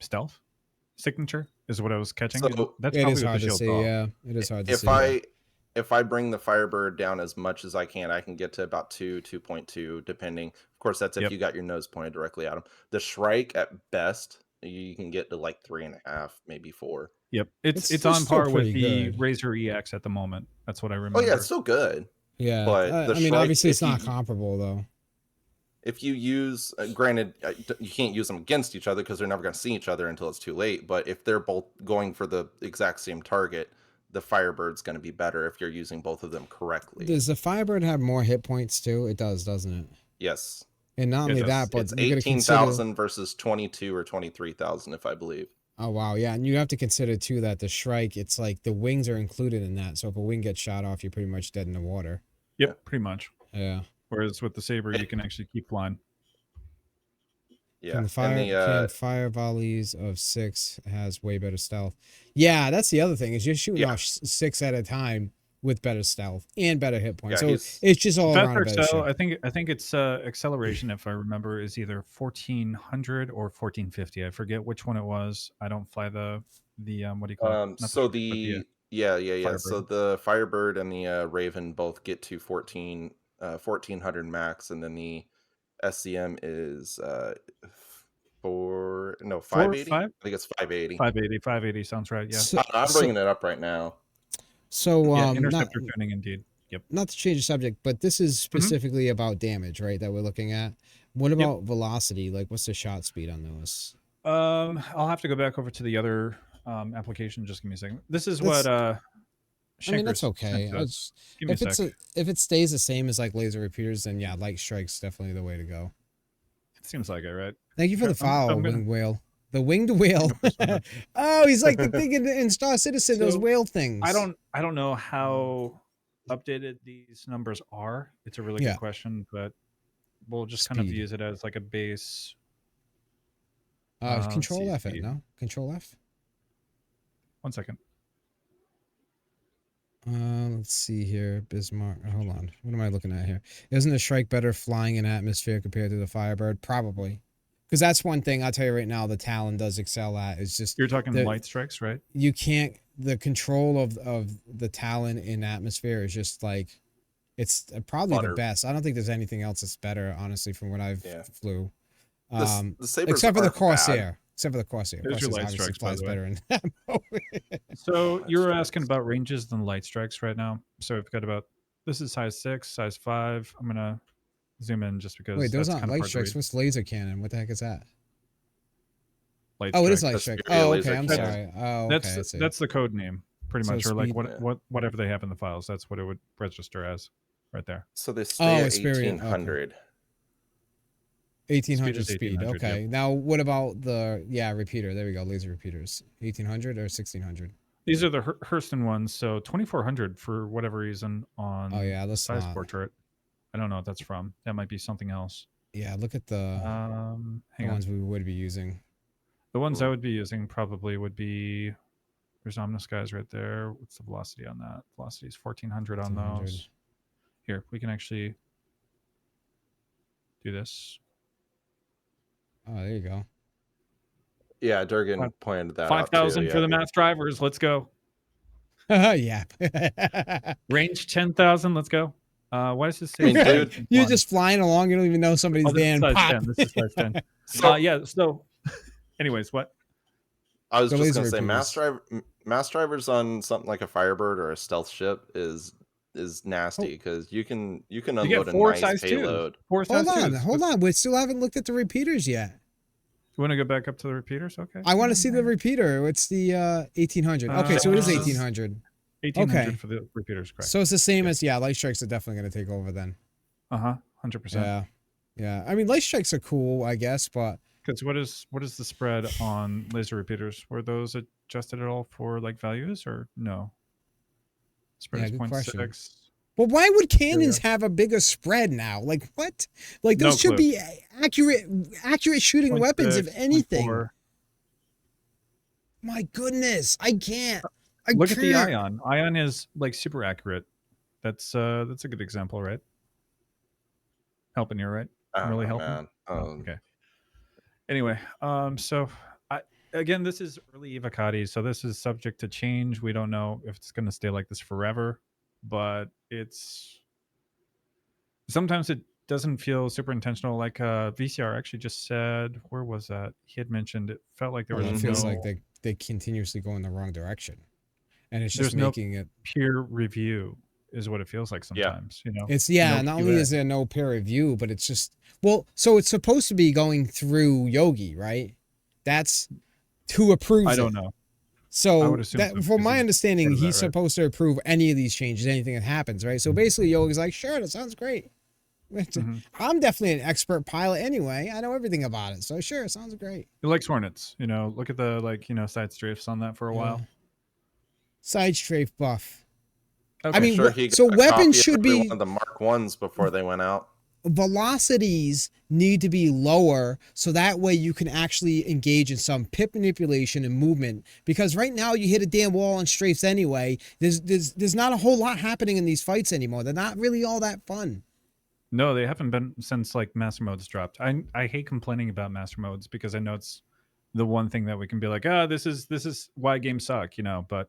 stealth signature is what I was catching. So that's it is hard to see. Yeah, it is hard to see. If I bring the Firebird down as much as I can get to about 2.2, depending. Of course, that's if you got your nose pointed directly at them. The Shrike at best, you can get to like 3.5, maybe 4. Yep, it's on par with the Razor EX at the moment. That's what I remember. Oh yeah, it's still good. Yeah, but I mean, obviously it's not comparable though. If you use, granted, you can't use them against each other because they're never going to see each other until it's too late. But if they're both going for the exact same target, the Firebird's going to be better if you're using both of them correctly. Does the Firebird have more hit points too? It does, doesn't it? Yes. And not only that, but it's 18,000 versus 22 or 23,000, if I believe. Oh wow, yeah, and you have to consider too that the Shrike, it's like the wings are included in that. So if a wing gets shot off, you're pretty much dead in the water. Yep, pretty much. Yeah. Whereas with the Saber, you can actually keep flying. Yeah. Can fire volleys of 6 has way better stealth. Yeah, that's the other thing is you're shooting off 6 at a time with better stealth and better hit points. So it's just all around better ship. I think it's acceleration, if I remember, is either 1400 or 1450. I forget which one it was. I don't fly the what do you call it? So Firebird. So the Firebird and the Raven both get to 1400 max, and then the SCM is 580. I think it's 580. 580 sounds right. Yeah. I'm bringing it up right now. So Yeah, not interceptor tuning indeed. Yep. not to change the subject, but this is specifically about damage, right? That we're looking at. What about velocity? Like, what's the shot speed on those? I'll have to go back over to the other application. Just give me a second. This is That's- what I mean, that's Shankers okay. sent to us. Give me If a it's sec. if it stays the same as like laser repeaters, then yeah, light strike's definitely the way to go. It seems like it, right? Thank you for the I'm follow, gonna- winged whale. The winged whale. go first on that. Oh, he's like the thing in Star Citizen. Those So, whale things. I don't know how updated these numbers are. It's a really Yeah. good question, but we'll just kind of Speed. use it as like a base. let's Control see, F it. speed. No, Control F. 1 second. Let's see here. Bismarck. Hold on. What am I looking at here? Isn't the Shrike better flying in atmosphere compared to the Firebird? Probably. Because that's one thing I'll tell you right now the Talon does excel at. Is just You're talking the- light strikes, right? you can't. The control of the Talon in atmosphere is just like it's probably Butter. the best. I don't think there's anything else that's better, honestly, from when I've flew. The Sabres Except for the aren't bad. Corsair. Except for the Corsair. There's your Corsair light obviously strikes, by flies the way. better in that mode. So you were asking about ranges than light strikes right now. So we've got about, this is size 6, size 5. I'm gonna zoom in just because Wait, those that's aren't kind of light hard to strikes. read. What's laser cannon? What the heck is that? Light Oh, it is strike. light That's strike. superior Oh, laser okay. I'm cannon. sorry. Oh, okay. I see. That's the code name, pretty So much, or like speed- whatever they have in the files. That's what it would register as, right there. So they stay at it's superior, okay. 1800. 1800 is speed. 1800, Okay. Now, what about the repeater? There we go. Laser repeaters. 1800 or 1600? These are the Hurston ones. So 2400 for whatever reason on Oh yeah, let's size not. portrait. I don't know what that's from. That might be something else. Yeah, look at the Hang on. ones we would be using. The ones I would be using probably would be, there's Omnisky's right there. What's the velocity on that? Velocity is 1400 on 1400. those. Here, we can actually do this. Oh, there you go. Yeah, Durgan pointed that out. 5,000 too, for yeah. the mass drivers. Let's go. Yeah. Range 10,000. Let's go. Why does this say? I mean, dude, You're one? just flying along. You don't even know somebody's Oh, this there. is And size pop. 10. This is size 10. So- Yeah. So, anyways, what? I was The just laser gonna say repeaters. mass drivers on something like a Firebird or a stealth ship is nasty because you can You unload get a 4 nice size 2s. payload. 4 size Hold on. 2s. Hold on. We still haven't looked at the repeaters yet. You want to go back up to the repeaters? Okay. I want to see the repeater. It's the 1800. Okay, so it is Uh, 1800. 1,800 okay. for the repeaters, correct? So it's the same as light strikes are definitely going to take over then. 100%. Yeah, yeah. I mean, light strikes are cool, I guess, but Because what is the spread on laser repeaters? Were those adjusted at all for like values or no? Spread Yeah, is good 0.6. question. But why would cannons have a bigger spread now? Like what? Like those No should clue. be accurate shooting weapons, if 0.6, anything. 0.4. My goodness, I can't. I Look at the can't. ion. Ion is like super accurate. That's a good example, right? Helping you, right? I don't Really know, helping? man. Oh, okay. Anyway, so again, this is early Evocati, so this is subject to change. We don't know if it's going to stay like this forever, but sometimes it doesn't feel super intentional. Like VCR actually just said, where was that? He had mentioned it felt like there was It feels no like they continuously go in the wrong direction, and it's There's just no making it. peer review is what it feels like sometimes. You know, It's No not only QA. is there no peer review, but it's just so it's supposed to be going through Yogi, right? That's who approves. I don't it. know. I So would assume so, from because my he's understanding, part of that, he's right? supposed to approve any of these changes, anything that happens, right? So basically, Yogi's like, sure, that sounds great. Mhm. I'm definitely an expert pilot anyway. I know everything about it, so sure, it sounds great. He likes Hornets. You know, look at the side strafes on that for a while. Side strafe buff. Okay. I mean, Sure, he got so a weapons copy of should every be one of the Mark Ones before they went out. velocities need to be lower so that way you can actually engage in some pip manipulation and movement, because right now you hit a damn wall on strafes anyway. There's not a whole lot happening in these fights anymore. They're not really all that fun. No, they haven't been since like master modes dropped. I hate complaining about master modes because I know it's the one thing that we can be like, this is why games suck, but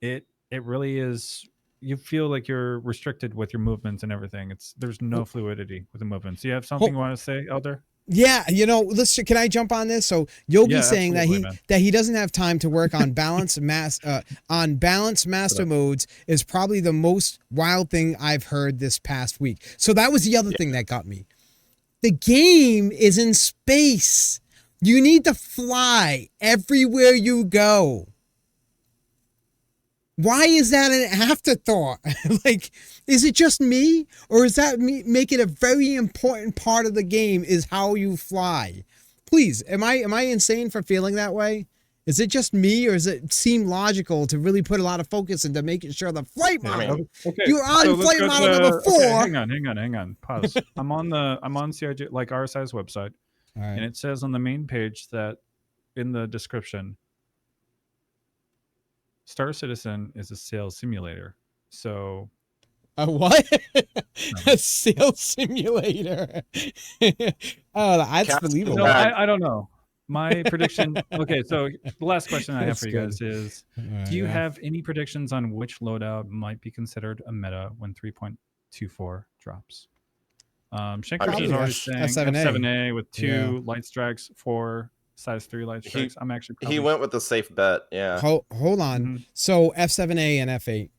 it really is. You feel like you're restricted with your movements and everything. There's no fluidity with the movements. Do you have something you want to say, Elder? Yeah, let's. Can I jump on this? So Yogi's saying that man. he doesn't have time to work on balance master modes is probably the most wild thing I've heard this past week. So that was the other thing that got me. The game is in space. You need to fly everywhere you go. Why is that an afterthought? Like, is it just me? Or is that make it a very important part of the game is how you fly? Please, am I insane for feeling that way? Is it just me, or does it seem logical to really put a lot of focus into making sure the flight model? You're on flight model number 4. Okay, hang on. Pause. I'm on CIG, like RSI's website, and it says on the main page that in the description, Star Citizen is a sales simulator. So a what? A sales simulator. Oh, that's believable. No, I don't know. My prediction. Okay, so the last question I have for you guys is: do you have any predictions on which loadout might be considered a meta when 3.24 drops? Shankers is already saying F7A with 2 light strikes, 4 size 3 light strikes. I'm actually he went with the safe bet. Yeah. Hold on. So F7A and F8.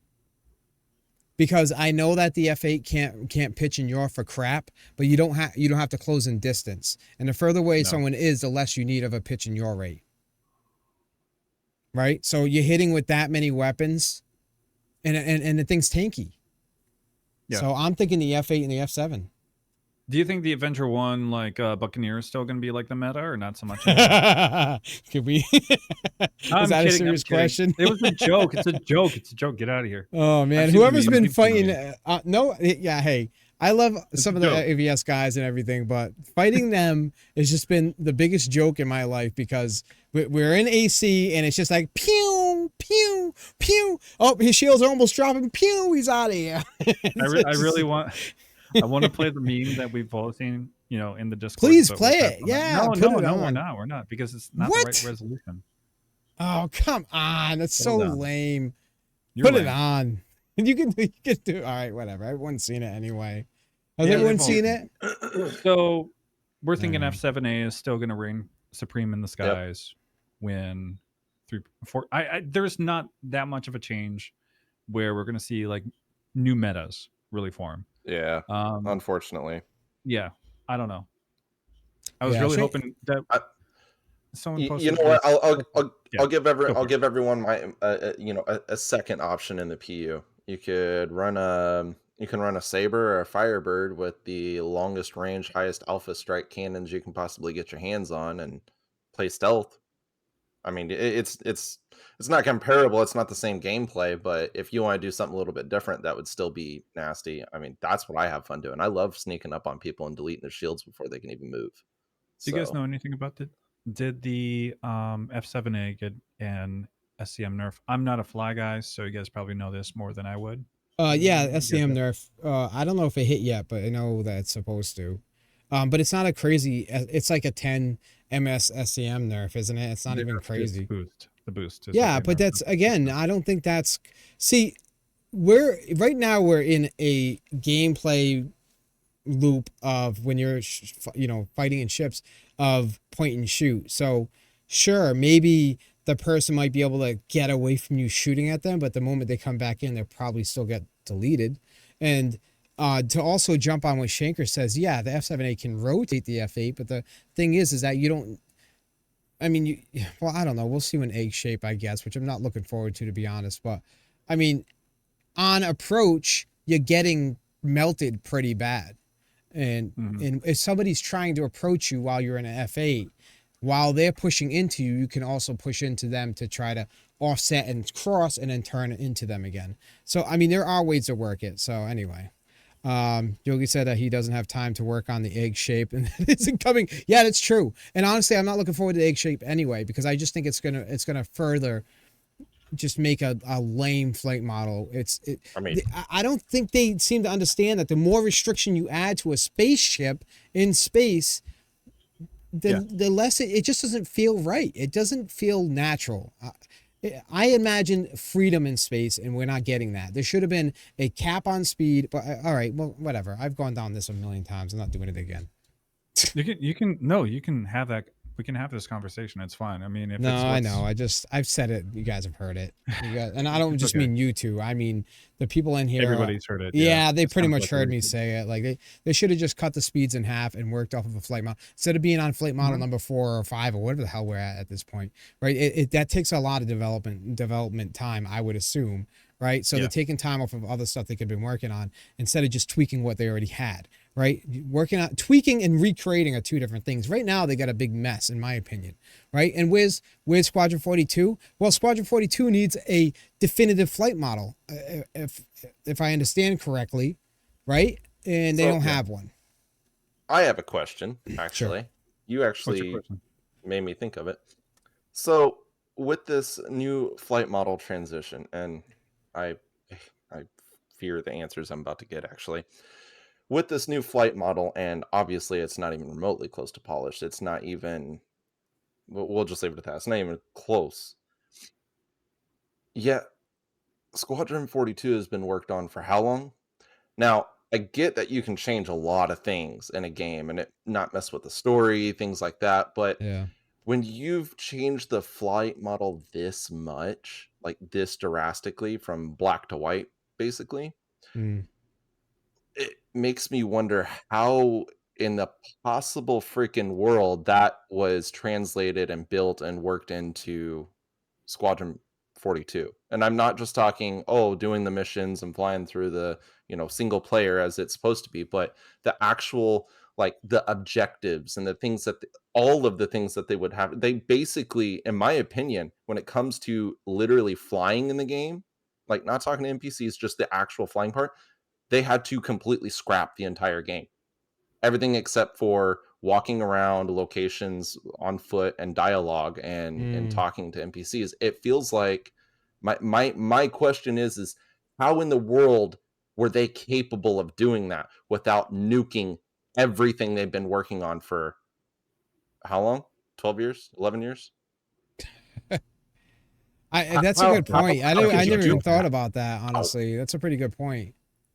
Because I know that the F8 can't pitch in your for crap, but you don't have to close in distance. And the further away someone is, the less you need of a pitch in your rate. Right? So you're hitting with that many weapons, and the thing's tanky. Yeah. So I'm thinking the F8 and the F7. Do you think the Avenger 1, like Buccaneer, is still going to be like the meta, or not so much? Could we? Is that a serious question? It was a joke. It's a joke. It's a joke. Get out of here. Oh man, whoever's been fighting, hey, I love some of the AVS guys and everything, but fighting them has just been the biggest joke in my life because we're in AC and it's just like pew, pew, pew. Oh, his shields are almost dropping. Pew, he's out of here. I want to play the meme that we've all seen, in the Discord. Please play it. Yeah. No, we're not because it's not the right resolution. Oh, come on. That's so lame. Put it on. You can do it. All right, whatever. Everyone's seen it anyway. Has everyone seen it? So we're thinking F7A is still going to reign supreme in the skies when 3.4. There's not that much of a change where we're going to see like new metas really form. Yeah, unfortunately. Yeah, I don't know. I was really hoping that someone posted. You know what? I'll give everyone my a second option in the PU. You can run a Saber or a Firebird with the longest range, highest alpha strike cannons you can possibly get your hands on, and play stealth. I mean, it's not comparable. It's not the same gameplay, but if you want to do something a little bit different, that would still be nasty. I mean, that's what I have fun doing. I love sneaking up on people and deleting their shields before they can even move. Do you guys know anything about it? Did the F7A get an SCM nerf? I'm not a fly guy, so you guys probably know this more than I would. Yeah, SCM nerf. I don't know if it hit yet, but I know that it's supposed to. But it's not a crazy. It's like a 10 MS SCM nerf, isn't it? It's not even crazy. The boost. Yeah, but that's again. I don't think that's. See, right now we're in a gameplay loop of when you're fighting in ships of point and shoot. So sure, maybe the person might be able to get away from you shooting at them, but the moment they come back in, they'll probably still get deleted. And to also jump on what Shanker says, yeah, the F7A can rotate the F8, but the thing is that you don't. I mean, I don't know. We'll see when egg shape, I guess, which I'm not looking forward to be honest. But I mean, on approach, you're getting melted pretty bad. And if somebody's trying to approach you while you're in an F8, while they're pushing into you, you can also push into them to try to offset and cross and then turn into them again. So, I mean, there are ways to work it. So anyway, Yogi said that he doesn't have time to work on the egg shape and it isn't coming. Yeah, that's true. And honestly, I'm not looking forward to the egg shape anyway, because I just think it's gonna further just make a lame flight model. I don't think they seem to understand that the more restriction you add to a spaceship in space, the less it just doesn't feel right. It doesn't feel natural. I imagine freedom in space, and we're not getting that. There should have been a cap on speed, but all right, well, whatever. I've gone down this a million times. I'm not doing it again. You can have that. We can have this conversation. It's fine. I mean, if No, it's I know. I've said it. You guys have heard it. And I don't just okay. mean you two. I mean the people in here. Everybody's heard it. Yeah, they pretty much like heard me say it. Like they should have just cut the speeds in half and worked off of a flight model instead of being on flight model number 4 or 5 or whatever the hell we're at this point, right? That takes a lot of development time, I would assume, right? So they're taking time off of other stuff they could have been working on instead of just tweaking what they already had. Right, tweaking and recreating are two different things. Right now, they got a big mess, in my opinion. Right, and where's Squadron 42? Well, Squadron 42 needs a definitive flight model, if I understand correctly, right? And they don't have one. I have a question, actually. Sure. You actually made me think of it. So, with this new flight model transition, and I fear the answers I'm about to get, actually. With this new flight model, and obviously it's not even remotely close to polished. It's not even, we'll just leave it at that. It's not even close. Yet, Squadron 42 has been worked on for how long? Now, I get that you can change a lot of things in a game and it not mess with the story, things like that. But when you've changed the flight model this much, like this drastically from black to white, basically, it makes me wonder how in the possible freaking world that was translated and built and worked into Squadron 42. And I'm not just talking, doing the missions and flying through the, single player as it's supposed to be, but the actual, like the objectives and the things that, all of the things that they would have. They basically, in my opinion, when it comes to literally flying in the game, like not talking to NPCs, just the actual flying part, they had to completely scrap the entire game. Everything except for walking around locations on foot and dialogue and talking to NPCs. It feels like my question is how in the world were they capable of doing that without nuking everything they've been working on for how long? 12 years? 11 years? That's a good point. I never even thought about that, honestly. That's a pretty good point.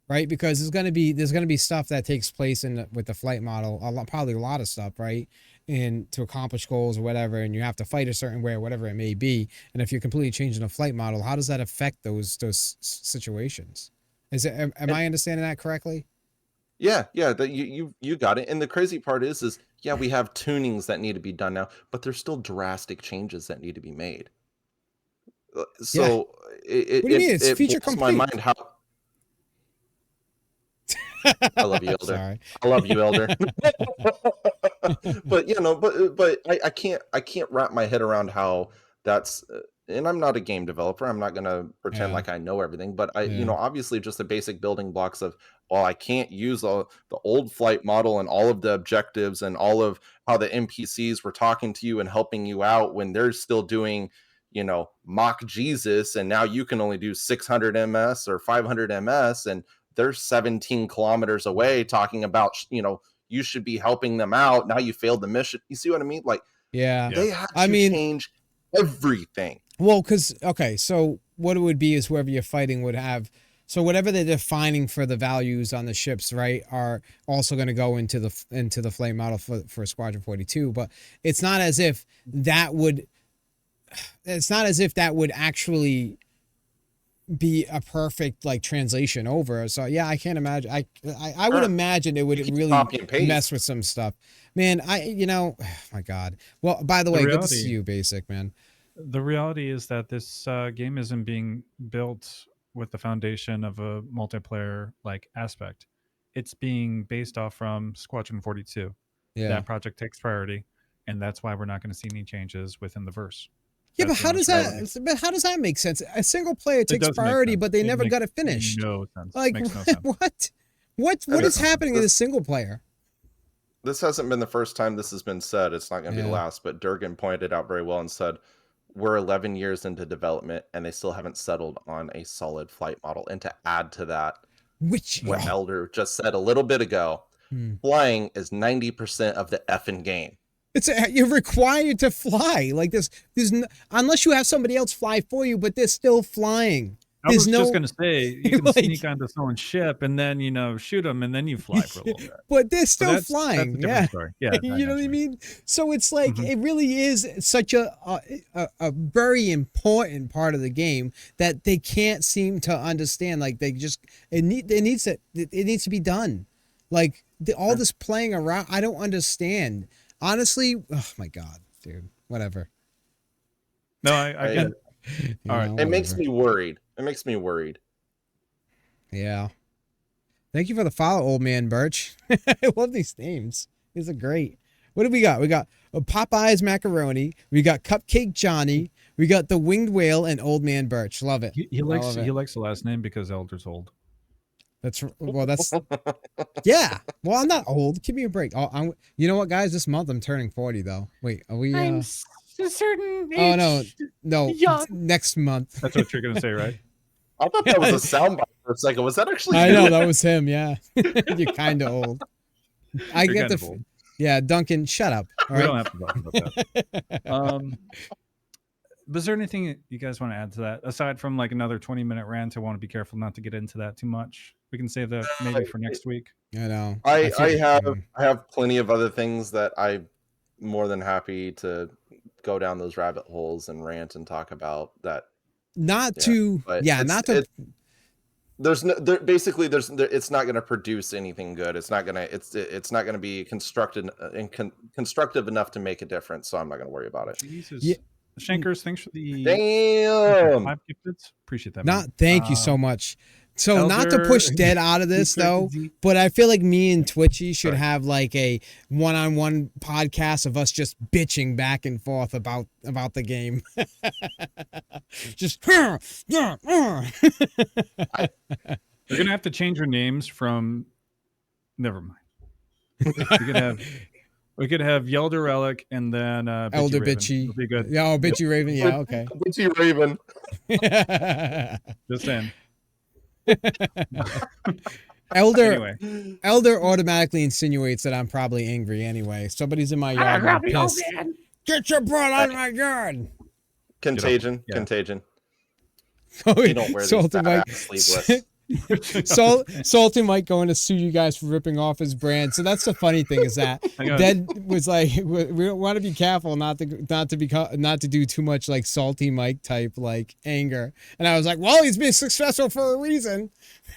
Right, because there's gonna be stuff that takes place with the flight model, probably a lot of stuff, right, and to accomplish goals or whatever, and you have to fight a certain way or whatever it may be. And if you're completely changing the flight model, how does that affect those situations? Am I understanding that correctly? Yeah, that you got it. And the crazy part is we have tunings that need to be done now, but there's still drastic changes that need to be made. So what do you mean? It's feature complete. My mind how. I love you, Elder. Sorry. I love you, Elder. but I can't wrap my head around how that's. And I'm not a game developer. I'm not gonna pretend like I know everything. But obviously, just the basic building blocks of, I can't use the old flight model and all of the objectives and all of how the NPCs were talking to you and helping you out when they're still doing, mock Jesus, and now you can only do 600 ms or 500 ms and they're 17 kilometers away talking about, you should be helping them out. Now you failed the mission. You see what I mean? Like, they had to change everything. Well, so what it would be is whoever you're fighting would have, so whatever they're defining for the values on the ships, right, are also going to go into the flight model for Squadron 42. But it's not as if that would actually be a perfect like translation over. So yeah, I can't imagine. I would imagine it would really mess with some stuff, man. Oh my God. Well, by the way, good to see you, Basic, man. The reality is that this game isn't being built with the foundation of a multiplayer like aspect. It's being based off from Squadron 42. Yeah, that project takes priority, and that's why we're not going to see any changes within the verse. Yeah, but how does that make sense? A single player takes priority, but they never got it finished. No sense. Like, makes no sense. What is happening in the single player? This hasn't been the first time this has been said. It's not going to be the last, but Durgan pointed out very well and said, we're 11 years into development and they still haven't settled on a solid flight model. And to add to that, what Elder just said a little bit ago, flying is 90% of the effing game. You're required to fly. Like there's unless you have somebody else fly for you, but they're still flying. I was There's just no- gonna say you can like- sneak onto someone's ship and then shoot them and then you fly for a little bit. but they're still That's flying. a different story. Yeah, You know what I mean? So it's like Mhm. it really is such a very important part of the game that they can't seem to understand. Like they just it needs to be done. Like all this playing around, I don't understand. Honestly, oh my god, dude. Whatever. No, I get it. You All right. know, It makes whatever. me worried. It makes me worried. Yeah. Thank you for the follow, old man Birch. I love these names. These are great. What do we got? We got Popeye's macaroni. We got Cupcake Johnny. We got the winged whale and old man Birch. Love it. He I likes love it. he likes the last name because Elder's old. That's yeah. Well, I'm not old. Give me a break. Oh, you know what, guys? This month I'm turning 40 though. Wait, are we? I'm a certain age. Oh no, young. next month. That's what you're gonna say, right? I thought that was a soundbite for a second. Was that actually? I you? know that was him. Yeah, you're kind of old. I You're get kind the. of old. Yeah, Duncan, shut up. All We right. don't have to talk about that. Was there anything you guys want to add to that aside from like another 20-minute rant? I want to be careful not to get into that too much. We can save that maybe for next week. I know. I feel- have plenty of other things that I'm more than happy to go down those rabbit holes and rant and talk about that. not Yeah, to but yeah, not to there's no basically it's not going to produce anything good. It's not going to be constructive enough to make a difference. So I'm not going to worry about it. Jesus. Yeah. Shankers, thanks for the Damn. 5 gifted. Appreciate that. not man. thank you so much. So not to push Elder- Dead out of this though, but I feel like me and Twitchy should Sorry. have like a one-on-one podcast of us just bitching back and forth about the game. Just We're gonna have to change our names from. Never mind. We could have Yelder Relic and then Bitchy Elder Raven. Bitchy. It'll be good. Yeah, oh, Bitchy Raven. Yeah, okay. Bitchy Raven. Just saying. Elder Anyway, Elder automatically insinuates that I'm probably angry anyway. Somebody's in my yard. I'm pissed. Get your butt out of my yard. Contagion. Yeah. Contagion. Oh, You don't wear these Salty Mike. badass sleeveless. Salty Mike going to sue you guys for ripping off his brand. So that's the funny thing is that Hang on. Dead was like, we want to be careful not to do too much like Salty Mike type like anger. And I was like, well, he's been successful for a reason.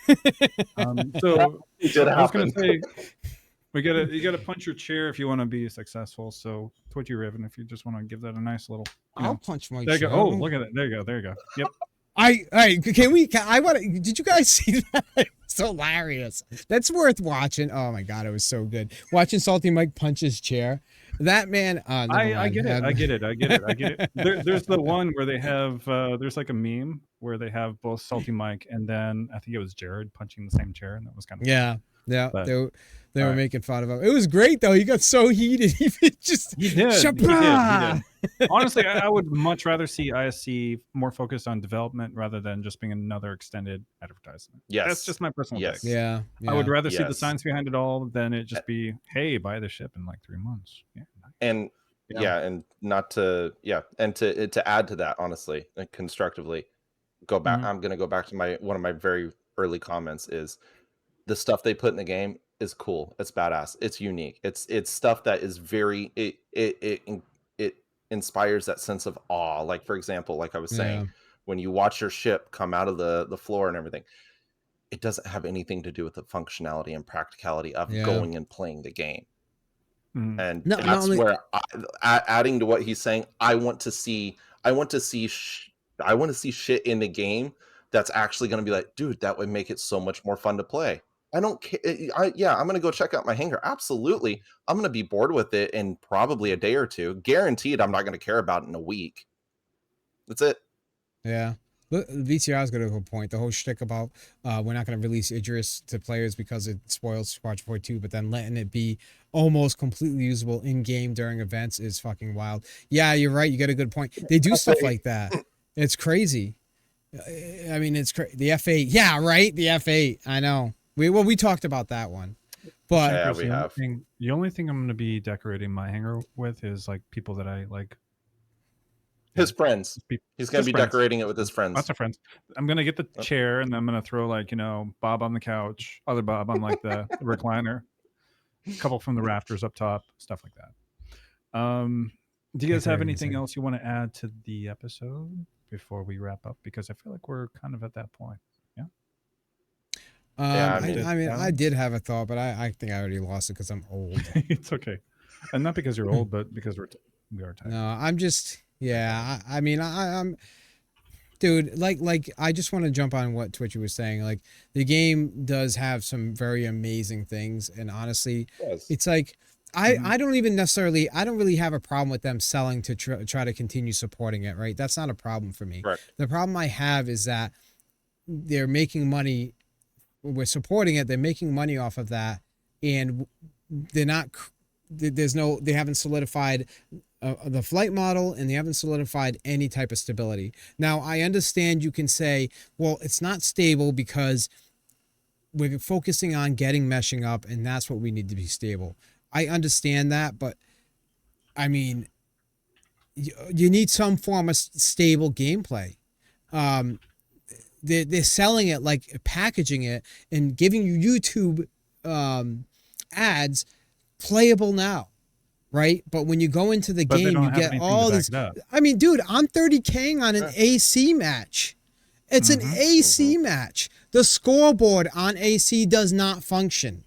so It did I was gonna happen. say you gotta punch your chair if you want to be successful. So Twitchy Raven, if you just want to give that a nice little. I'll punch my There you go. chair. Oh, look at it. There you go. There you go. Yep. Did you guys see that? It's hilarious. That's worth watching. Oh my god, it was so good. Watching Salty Mike punch his chair. That man. Never I mind. get it. I get it. There's the one where they have there's like a meme where they have both Salty Mike and then I think it was Jared punching the same chair, and that was kind of Yeah. But- They were Alright. making fun of him. It was great though. He got so heated. He just He did. Shabra! Honestly, I would much rather see ISC more focused on development rather than just being another extended advertisement. Yes. That's just my personal Yes. take. Yeah. I would rather see the Yes. science behind it all than it just be, hey, buy the ship in like 3 months. Yeah. And and not to and to add to that, honestly, like constructively, go back. Mhm. I'm gonna go back to one of my very early comments is the stuff they put in the game is cool. It's badass. It's unique. It's stuff that is very it inspires that sense of awe. Like for example, like I was saying, when you watch your ship come out of the floor and everything, it doesn't have anything to do with the functionality and practicality of going and playing the game. Mhm. And No, not that's only- where adding to what he's saying, I want to see shit in the game that's actually going to be like, dude, that would make it so much more fun to play. I don't care. I'm going to go check out my hangar. Absolutely. I'm going to be bored with it in probably a day or two. Guaranteed I'm not going to care about it in a week. That's it. Yeah. Look, VCR's got a good point. The whole shtick about we're not going to release Idris to players because it spoils Squadron 42, but then letting it be almost completely usable in game during events is fucking wild. Yeah, you're right. You got a good point. They do stuff like that. It's crazy. I mean, it's crazy. The F8. Yeah, right. The F8. I know. We talked about that one, but Yeah, Chris, we have. The only thing I'm going to be decorating my hangar with is like people that I like His friends. He's going to be decorating it with his friends. Lots of friends. I'm going to get the chair, and then I'm going to throw Bob on the couch, other Bob on the recliner, a couple from the rafters up top, stuff like that. Do you guys have anything else you want to add to the episode before we wrap up? Because I feel like we're kind of at that point. Yeah. I did have a thought, but I think I already lost it because I'm old. It's okay, and not because you're old, but because we are tired. No, I'm just I'm dude. Like I just want to jump on what Twitchy was saying. Like the game does have some very amazing things, and honestly, it's like I don't really have a problem with them selling to try to continue supporting it. Right, that's not a problem for me. Right. The problem I have is that they're making money. We're supporting it. They're making money off of that, and they're not. They haven't solidified the flight model, and they haven't solidified any type of stability. Now, I understand you can say, well, it's not stable because we're focusing on getting meshing up, and that's what we need to be stable. I understand that, but I mean, you need some form of stable gameplay. They're selling it, like packaging it and giving you YouTube ads playable now, right? But when you go into the game, you get all these. I mean, dude, I'm 30K'ing on an AC match. It's an AC match. The scoreboard on AC does not function.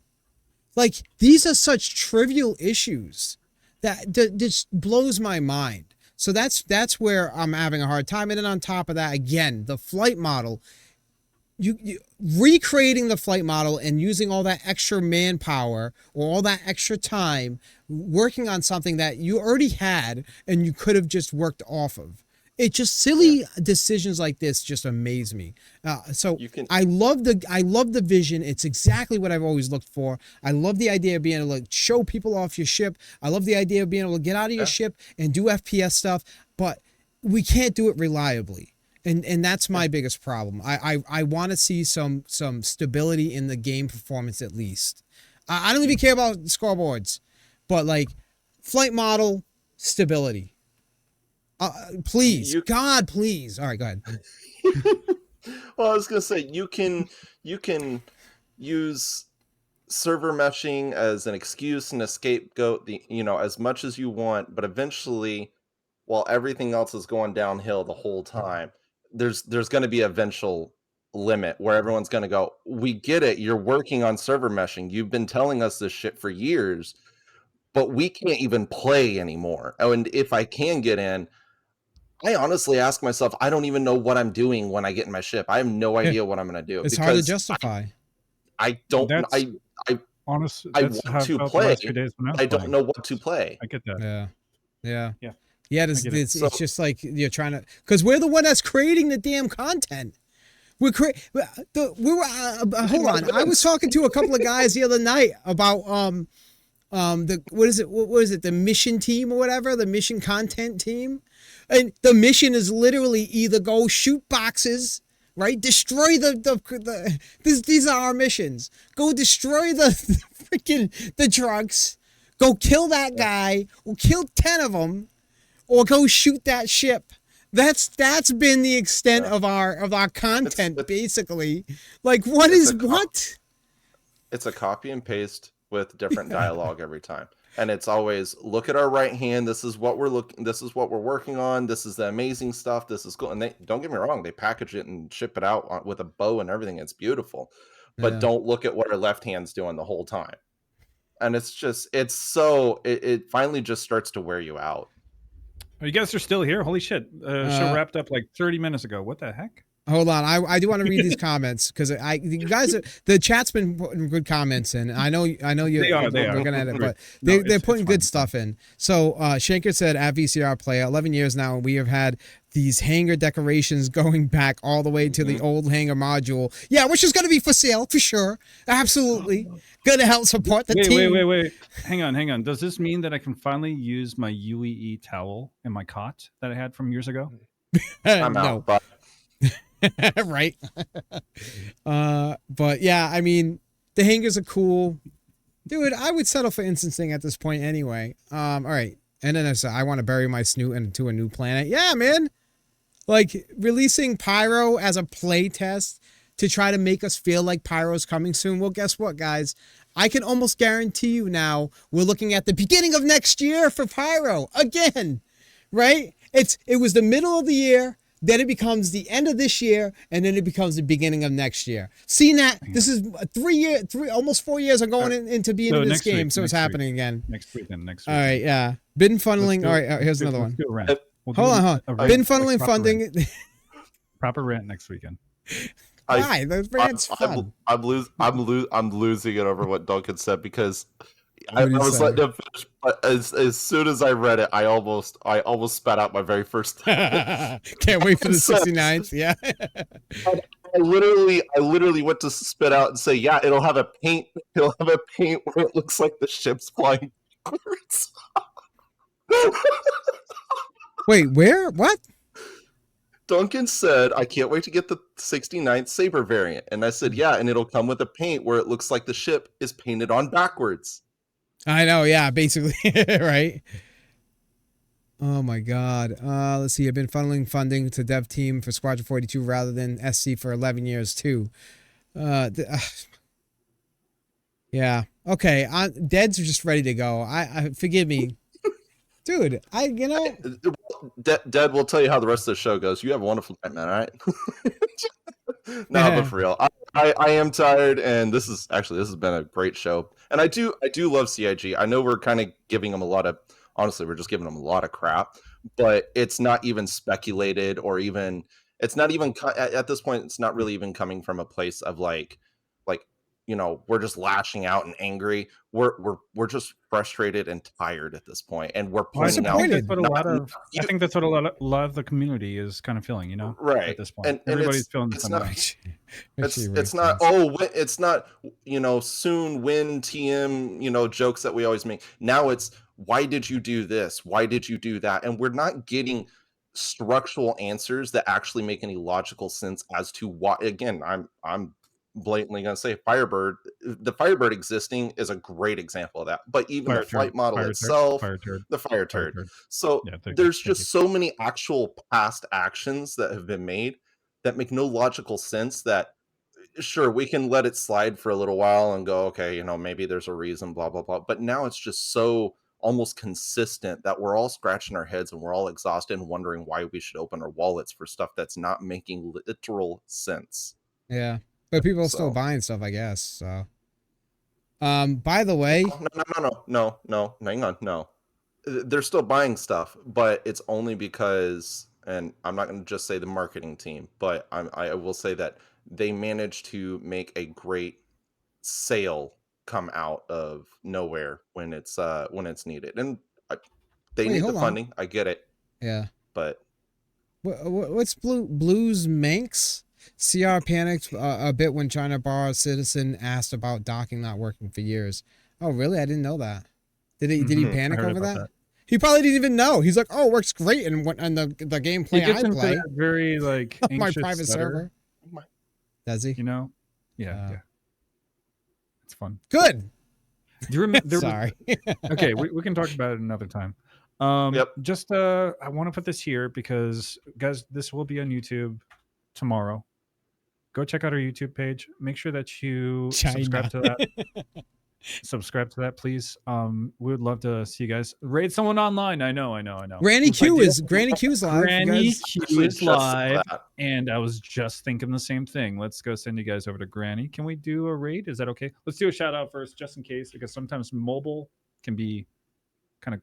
Like, these are such trivial issues that just blows my mind. So that's where I'm having a hard time. And then on top of that, again, the flight model, you recreating the flight model and using all that extra manpower or all that extra time working on something that you already had and you could have just worked off of. It just silly decisions like this just amaze me. I love the vision. It's exactly what I've always looked for. I love the idea of being able to show people off your ship. I love the idea of being able to get out of your ship and do FPS stuff, but we can't do it reliably. And that's my biggest problem. I want to see some stability in the game performance at least. I don't even care about scoreboards, but like flight model stability. Please, God, please. All right, go ahead. Well, I was gonna say you can use server meshing as an excuse and a scapegoat, as much as you want, but eventually, while everything else is going downhill the whole time, there's going to be an eventual limit where everyone's going to go, we get it, you're working on server meshing, you've been telling us this shit for years, but we can't even play anymore. Oh, and if I can get in, I honestly ask myself, I don't even know what I'm doing when I get in my ship. I have no idea what I'm going to do. It's hard to justify. I don't. Honestly, I want to play. I don't know what to play. I get that. Yeah. It's just like you're trying to, because we're the one that's creating the damn content. Hold on. I was talking to a couple of guys the other night about what is it? The mission team or whatever, the mission content team. And the mission is literally either go shoot boxes, right? Destroy these are our missions. Go destroy the trucks. Go kill that guy. Or kill 10 of them, or go shoot that ship. That's been the extent of our content, basically. Like, what? It's a copy and paste with different dialogue every time. And it's always, look at our right hand. This is what we're working on. This is the amazing stuff. This is cool. And don't get me wrong, they package it and ship it out with a bow and everything. It's beautiful. But don't look at what our left hand's doing the whole time. And it finally just starts to wear you out. Oh, you guys are still here? Holy shit. Show wrapped up like 30 minutes ago. What the heck? Hold on, I do want to read these comments because the chat's been putting good comments in. I know you. They are. Looking at it, but they're putting good stuff in. So Shanker said at VCR Play, 11 years now, we have had these hangar decorations going back all the way to the old hangar module. Yeah, which is going to be for sale for sure. Absolutely, going to help support the team. Wait. Hang on. Does this mean that I can finally use my UEE towel in my cot that I had from years ago? I'm out, but. Right. But yeah, I mean, the hangars are cool. Dude, I would settle for instancing at this point anyway. All right. And then I want to bury my snoot into a new planet. Yeah, man. Like releasing Pyro as a play test to try to make us feel like Pyro's coming soon. Well, guess what, guys? I can almost guarantee you now we're looking at the beginning of next year for Pyro again, right? It was the middle of the year, then it becomes the end of this year, and then it becomes the beginning of next year. See, Nat, this is almost 4 years I'm going into being in this game, so it's happening again. Next week. All right, yeah. Bin funneling. All right, here's another one. Hold on. Bin funneling funding. Proper rant next weekend. Why? Those rants fun. I'm losing it over what Duncan said because I was letting him finish, but as soon as I read it, I almost spat out my very first. Can't wait for the 69th. Yeah. I literally went to spit out and say, yeah, it'll have a paint where it looks like the ship's flying backwards. Wait, where? What? Duncan said, I can't wait to get the 69th Saber variant. And I said, yeah, and it'll come with a paint where it looks like the ship is painted on backwards. I know, yeah, basically, right? Oh my God. Let's see. I've been funneling funding to dev team for Squadron 42 rather than SC for 11 years too. Yeah. Okay. Dead's just ready to go. I forgive me. Dude, Dead will tell you how the rest of the show goes. You have a wonderful time, man. All right. No, but for real, I am tired, and this has been a great show. And I do love CIG. I know we're kind of giving them we're just giving them a lot of crap, but it's not even speculated or even it's not even at this point. It's not really even coming from a place of like we're just lashing out and angry. We're just frustrated and tired at this point, and we're pointing out. I think that's what a lot of the community is kind of feeling, right at this point. And everybody's feeling the same way. It's not soon win TM jokes that we always make. Now it's why did you do this? Why did you do that? And we're not getting structural answers that actually make any logical sense as to why. Again, I'm blatantly going to say the Firebird existing is a great example of that, but even the flight model itself, the fire turd. So there's just so many actual past actions that have been made that make no logical sense that sure, we can let it slide for a little while and go, okay, maybe there's a reason, blah, blah, blah. But now it's just so almost consistent that we're all scratching our heads and we're all exhausted and wondering why we should open our wallets for stuff that's not making literal sense. Yeah. But people are still buying stuff, I guess. So, by the way, no, hang on, no, they're still buying stuff, but it's only because, and I'm not going to just say the marketing team, but I will say that they managed to make a great sale come out of nowhere when it's needed, and they need the funding. I get it. Yeah, but what's Blues Manx? CR panicked a bit when trying to borrow a citizen asked about docking not working for years. Oh, really? I didn't know that. Did he panic over that? He probably didn't even know. He's like, oh, it works great. And the gameplay I play. Very like my private server. Does he? Yeah. It's fun. Good. Do you remember? Sorry. Okay, we can talk about it another time. Yep. Just I want to put this here because guys, this will be on YouTube tomorrow. Go check out our YouTube page. Make sure that you subscribe to that. Subscribe to that, please. We would love to see you guys raid someone online. I know. Granny Q is live. Granny Q is live, and I was just thinking the same thing. Let's go send you guys over to Granny. Can we do a raid? Is that okay? Let's do a shout out first, just in case, because sometimes mobile can be kind of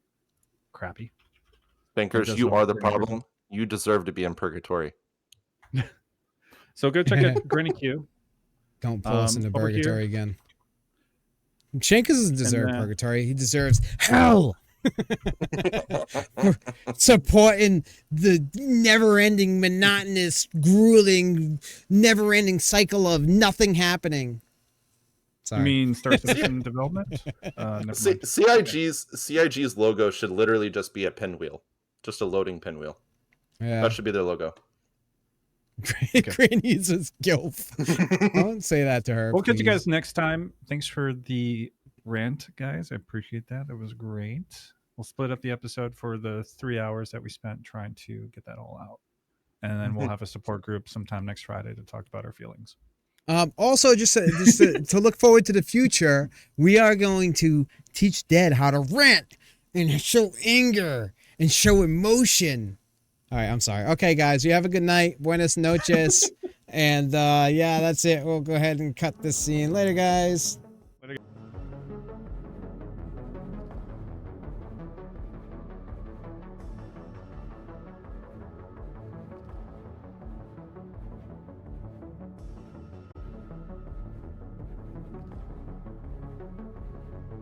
crappy. Thinkers, you are the problem. You deserve to be in purgatory. So go check out Granny Q. Don't pull us into purgatory again. Shankus doesn't deserve purgatory. He deserves hell. Supporting the never-ending, monotonous, grueling, never-ending cycle of nothing happening. Sorry. You mean Star Citizen development? CIG's logo should literally just be a pinwheel, just a loading pinwheel. Yeah, that should be their logo. Granny uses gilf. Don't say that to her. We'll catch you guys next time. Thanks for the rant, guys. I appreciate that. It was great. We'll split up the episode for the 3 hours that we spent trying to get that all out. And then we'll have a support group sometime next Friday to talk about our feelings. Also, just to look forward to the future, we are going to teach Dad how to rant and show anger and show emotion. All right, I'm sorry. Okay, guys, you have a good night. Buenas noches. And yeah, that's it. We'll go ahead and cut this scene. Later, guys.